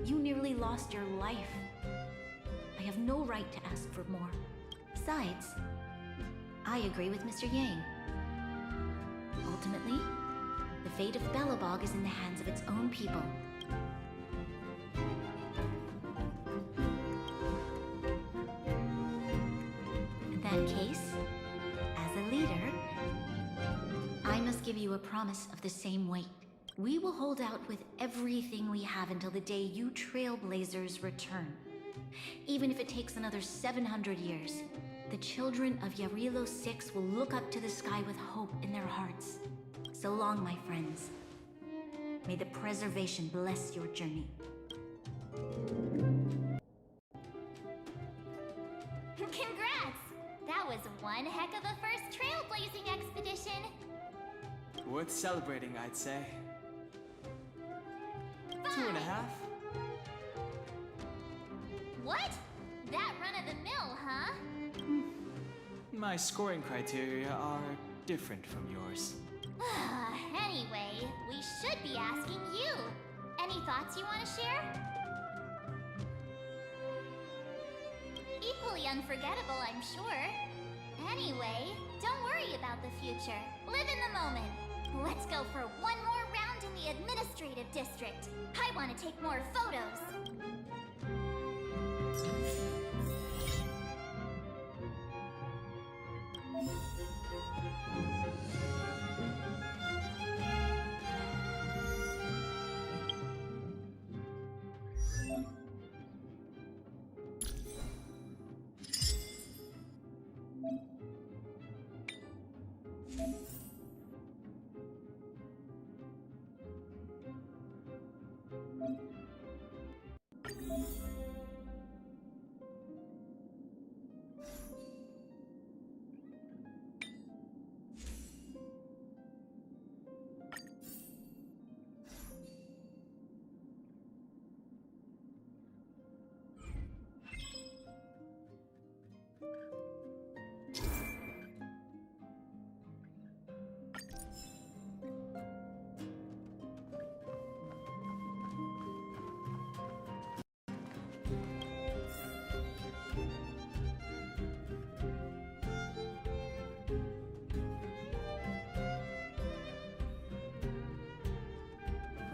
You nearly lost your life. I have no right to ask for more. Besides, I agree with Mr. Yang. Ultimately, the fate of Belobog is in the hands of its own people. In that case, as a leader, give you a promise of the same weight. We will hold out with everything we have until the day you Trailblazers return. Even if it takes another 700 years, the children of Jarilo-6 will look up to the sky with hope in their hearts. So long, my friends. May the preservation bless your journey. Congrats! That was one heck of a first trailblazing expedition. Worth celebrating, I'd say. 2.5. What? That run-of-the-mill, huh? My scoring criteria are different from yours. Anyway, we should be asking you. Any thoughts you want to share? Equally unforgettable, I'm sure. Anyway, don't worry about the future. Live in the moment. Let's go for one more round in the administrative district. I want to take more photos.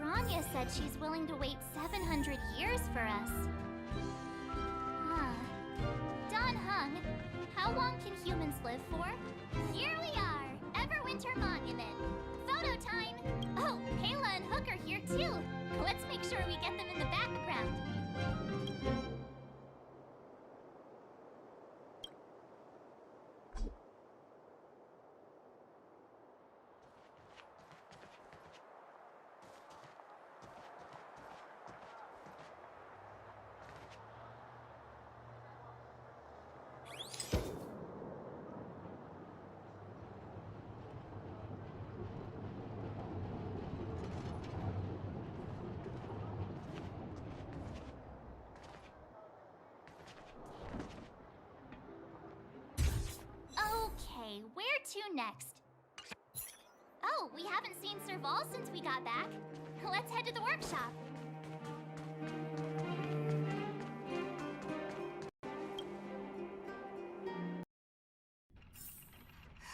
Bronya said she's willing to wait 700 years for us. Huh. Don Heng, how long can humans live for? Here we are! Everwinter Monument! Photo time! Oh, Kayla and Hook are here too! Let's make sure we get them in the background. Okay, where to next? Oh, we haven't seen Serval since we got back. Let's head to the workshop.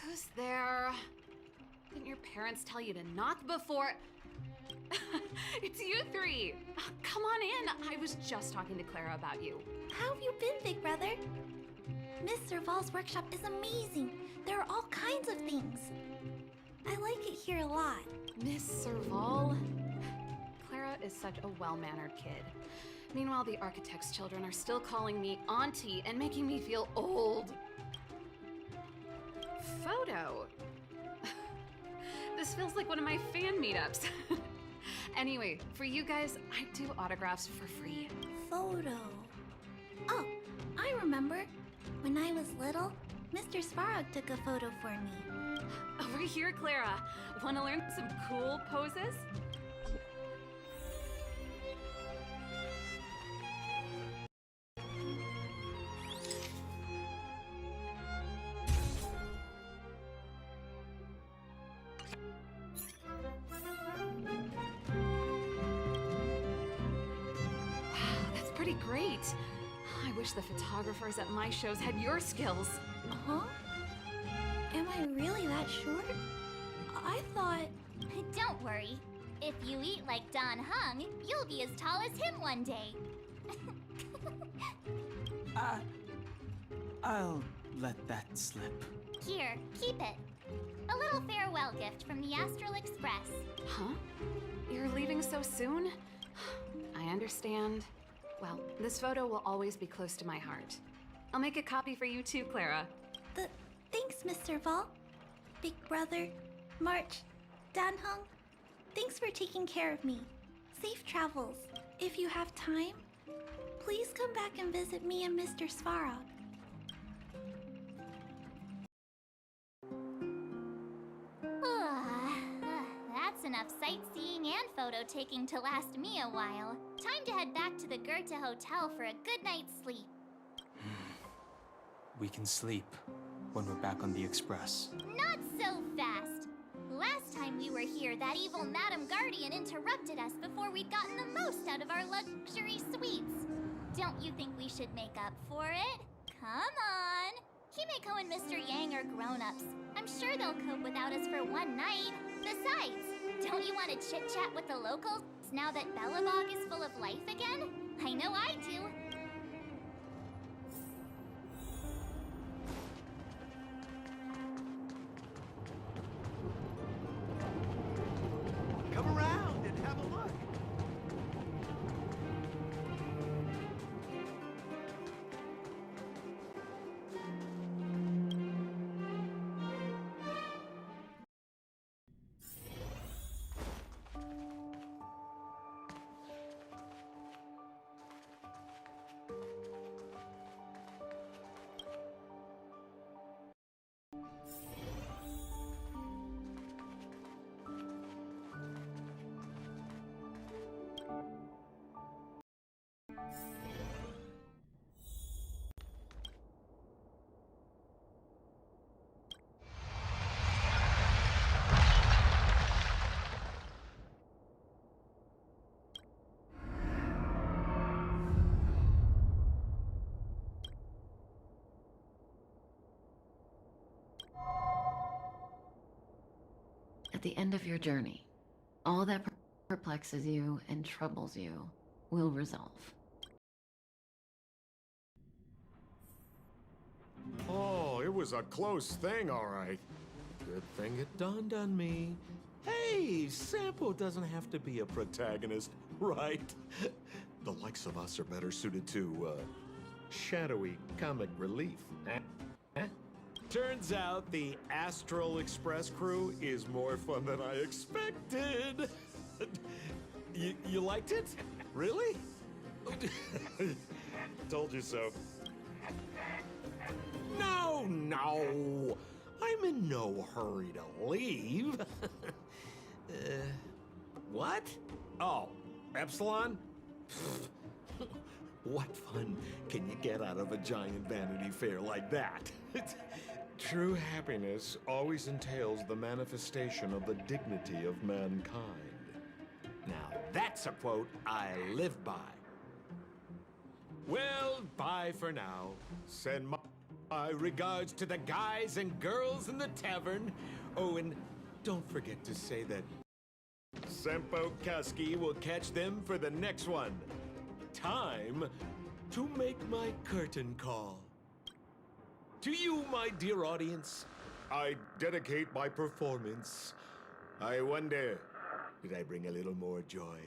Who's there? Didn't your parents tell you to knock before? It's you three! Come on in! I was just talking to Clara about you. How have you been, big brother? Miss Serval's workshop is amazing. There are all kinds of things. I like it here a lot. Miss Serval? Clara is such a well-mannered kid. Meanwhile, the architect's children are still calling me auntie and making me feel old. Photo? This feels like one of my fan meetups. Anyway, for you guys, I do autographs for free. Photo. Oh, I remember. When I was little, Mr. Svarog took a photo for me. Over here, Clara. Want to learn some cool poses? Wow, that's pretty great. I wish the photographers at my shows had your skills. Huh? Am I really that short? I thought... Don't worry. If you eat like Don Heng, you'll be as tall as him one day. I'll let that slip. Here, keep it. A little farewell gift from the Astral Express. Huh? You're leaving so soon? I understand. Well, this photo will always be close to my heart. I'll make a copy for you too, Clara. Thanks, Mr. Vol. Big Brother, March, Danhung. Thanks for taking care of me. Safe travels. If you have time, please come back and visit me and Mr. Svarog. That's enough sightseeing and photo taking to last me a while. Time to head back to the Goethe Hotel for a good night's sleep. We can sleep when we're back on the Express. Not so fast! Last time we were here, that evil Madam Guardian interrupted us before we'd gotten the most out of our luxury suites. Don't you think we should make up for it? Come on! Himeko and Mr. Yang are grown-ups. I'm sure they'll cope without us for one night. Besides, don't you want to chit-chat with the locals now that Belobog is full of life again? I know I do. Come around and have a look. At the end of your journey, all that perplexes you and troubles you will resolve. Oh, it was a close thing, all right. Good thing it dawned on me. Hey, Sampo doesn't have to be a protagonist, right? The likes of us are better suited to, shadowy comic relief. Turns out the Astral Express crew is more fun than I expected. You liked it? Really? Told you so. No! I'm in no hurry to leave. What? Oh, Epsilon? What fun can you get out of a giant Vanity Fair like that? True happiness always entails the manifestation of the dignity of mankind. Now, that's a quote I live by. Well, bye for now. Send my regards to the guys and girls in the tavern. Oh, and don't forget to say that Sampo Kaski will catch them for the next one. Time to make my curtain call. To you, my dear audience, I dedicate my performance. I wonder, did I bring a little more joy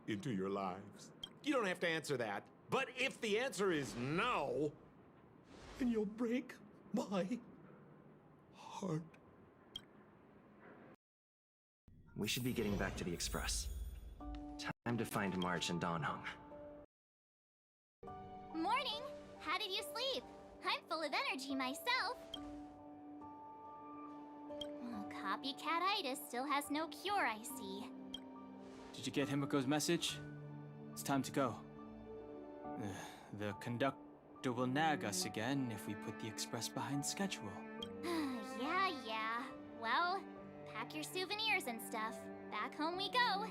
into your lives? You don't have to answer that, but if the answer is no, then you'll break my heart. We should be getting back to the Express. Time to find March and Danhung. Morning! How did you sleep? I'm full of energy myself. Oh, copycat-itis still has no cure, I see. Did you get Himeko's message? It's time to go. The conductor will nag us again if we put the Express behind schedule. Yeah. Well, pack your souvenirs and stuff. Back home we go.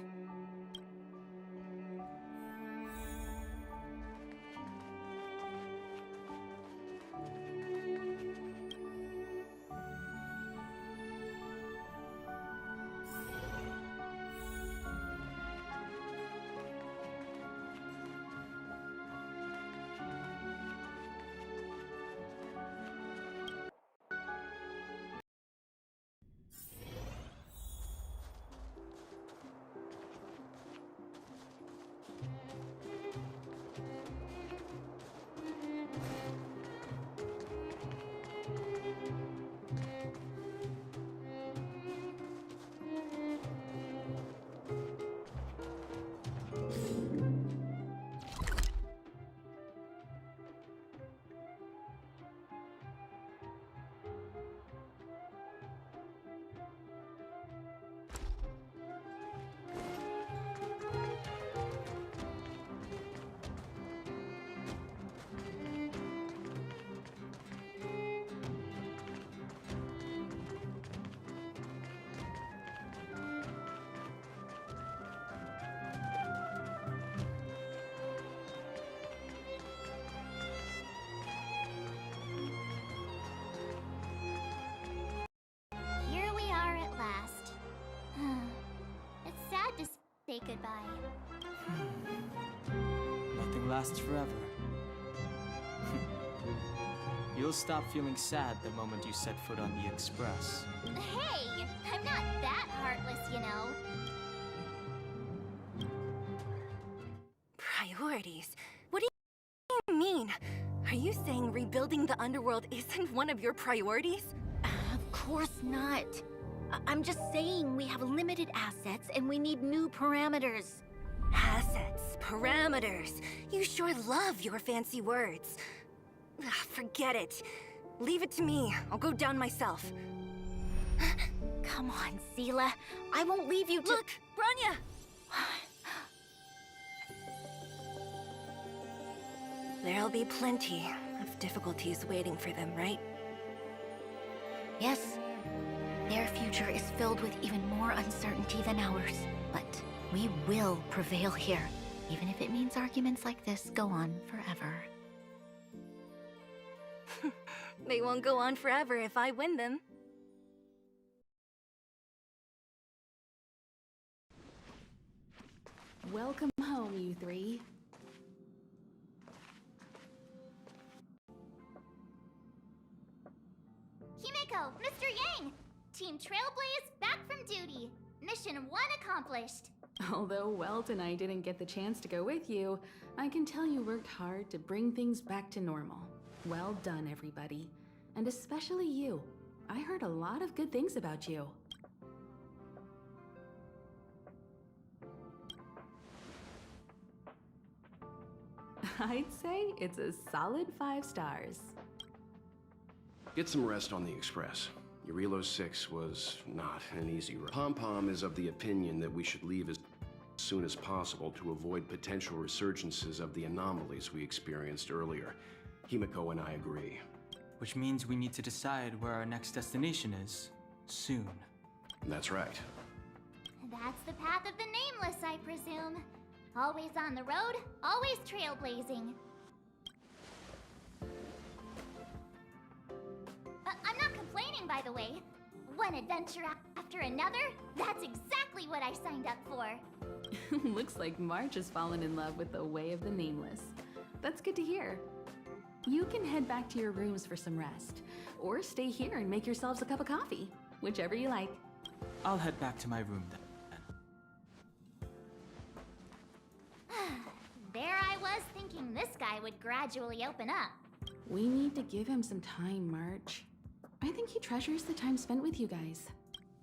goodbye. Nothing lasts forever. You'll stop feeling sad the moment you set foot on the Express. Hey, I'm not that heartless, you know. Priorities? What do you mean? Are you saying rebuilding the underworld isn't one of your priorities? Of course not. I'm just saying we have limited assets and we need new parameters. Assets, parameters. You sure love your fancy words. Ugh, forget it. Leave it to me. I'll go down myself. Come on, Seele. I won't leave you to— Look, Bronya! There'll be plenty of difficulties waiting for them, right? Yes. Their future is filled with even more uncertainty than ours. But we will prevail here, even if it means arguments like this go on forever. They won't go on forever if I win them. Welcome home, you three. Himeko, Mr. Yang! Team Trailblaze back from duty. Mission 1 accomplished. Although Welt and I didn't get the chance to go with you, I can tell you worked hard to bring things back to normal. Well done, everybody. And especially you. I heard a lot of good things about you. I'd say it's a solid 5 stars. Get some rest on the Express. Jarilo-6 was not an easy run. Pom-Pom is of the opinion that we should leave as soon as possible to avoid potential resurgences of the anomalies we experienced earlier. Himeko and I agree. Which means we need to decide where our next destination is, soon. That's right. That's the path of the Nameless, I presume. Always on the road, always trailblazing. I'm not complaining, by the way. One adventure after another, that's exactly what I signed up for. Looks like March has fallen in love with the way of the Nameless. That's good to hear. You can head back to your rooms for some rest, or stay here and make yourselves a cup of coffee, whichever you like. I'll head back to my room then. There I was thinking this guy would gradually open up. We need to give him some time, March. I think he treasures the time spent with you guys.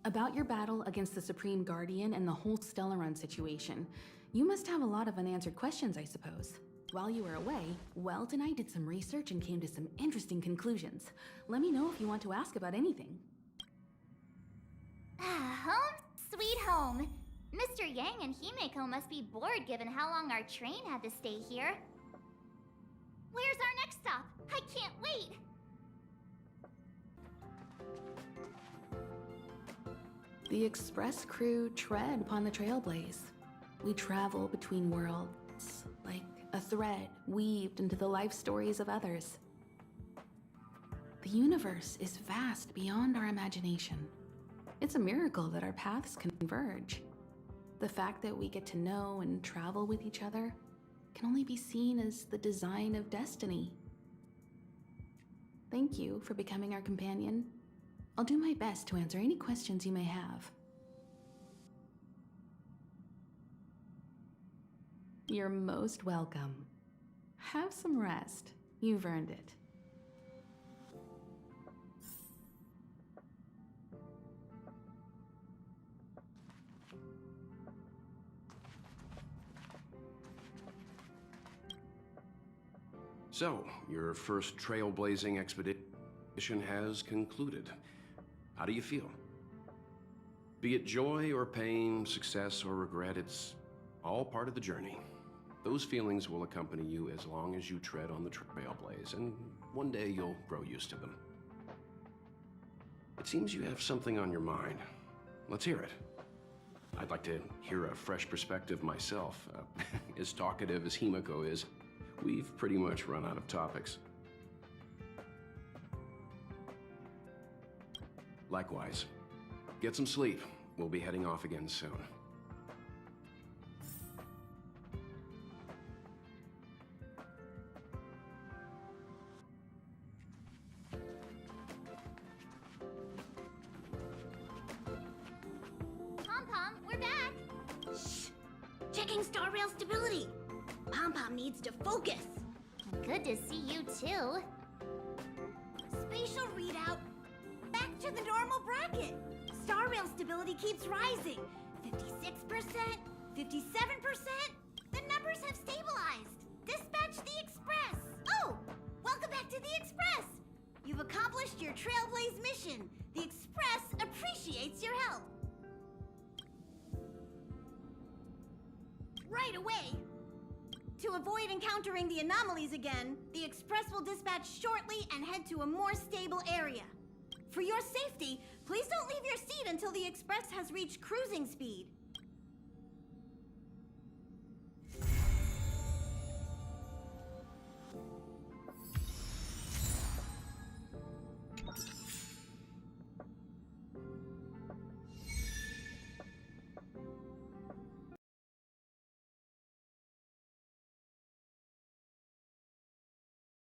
About your battle against the Supreme Guardian and the whole Stellaron situation, you must have a lot of unanswered questions, I suppose. While you were away, Welt and I did some research and came to some interesting conclusions. Let me know if you want to ask about anything. Home sweet home. Mr. Yang and Himeko must be bored given how long our train had to stay here. Where's our next stop? I can't wait! The Express crew tread upon the Trailblaze. We travel between worlds, like a thread weaved into the life stories of others. The universe is vast beyond our imagination. It's a miracle that our paths converge. The fact that we get to know and travel with each other can only be seen as the design of destiny. Thank you for becoming our companion. I'll do my best to answer any questions you may have. You're most welcome. Have some rest. You've earned it. So, your first trailblazing expedition has concluded. How do you feel? Be it joy or pain, success or regret, it's all part of the journey. Those feelings will accompany you as long as you tread on the Trailblaze, and one day you'll grow used to them. It seems you have something on your mind. Let's hear it. I'd like to hear a fresh perspective myself. As talkative as Himeko is, we've pretty much run out of topics. Likewise. Get some sleep. We'll be heading off again soon. checking star rail stability. Pom-Pom needs to focus. Good to see you too. Spatial readout. Back to the normal bracket. Star rail stability keeps rising. 56%, 57%. The numbers have stabilized. Dispatch the Express. Oh, welcome back to the Express. You've accomplished your Trailblaze mission. The Express appreciates your help. Right away. To avoid encountering the anomalies again, the Express will dispatch shortly and head to a more stable area. For your safety, please don't leave your seat until the Express has reached cruising speed.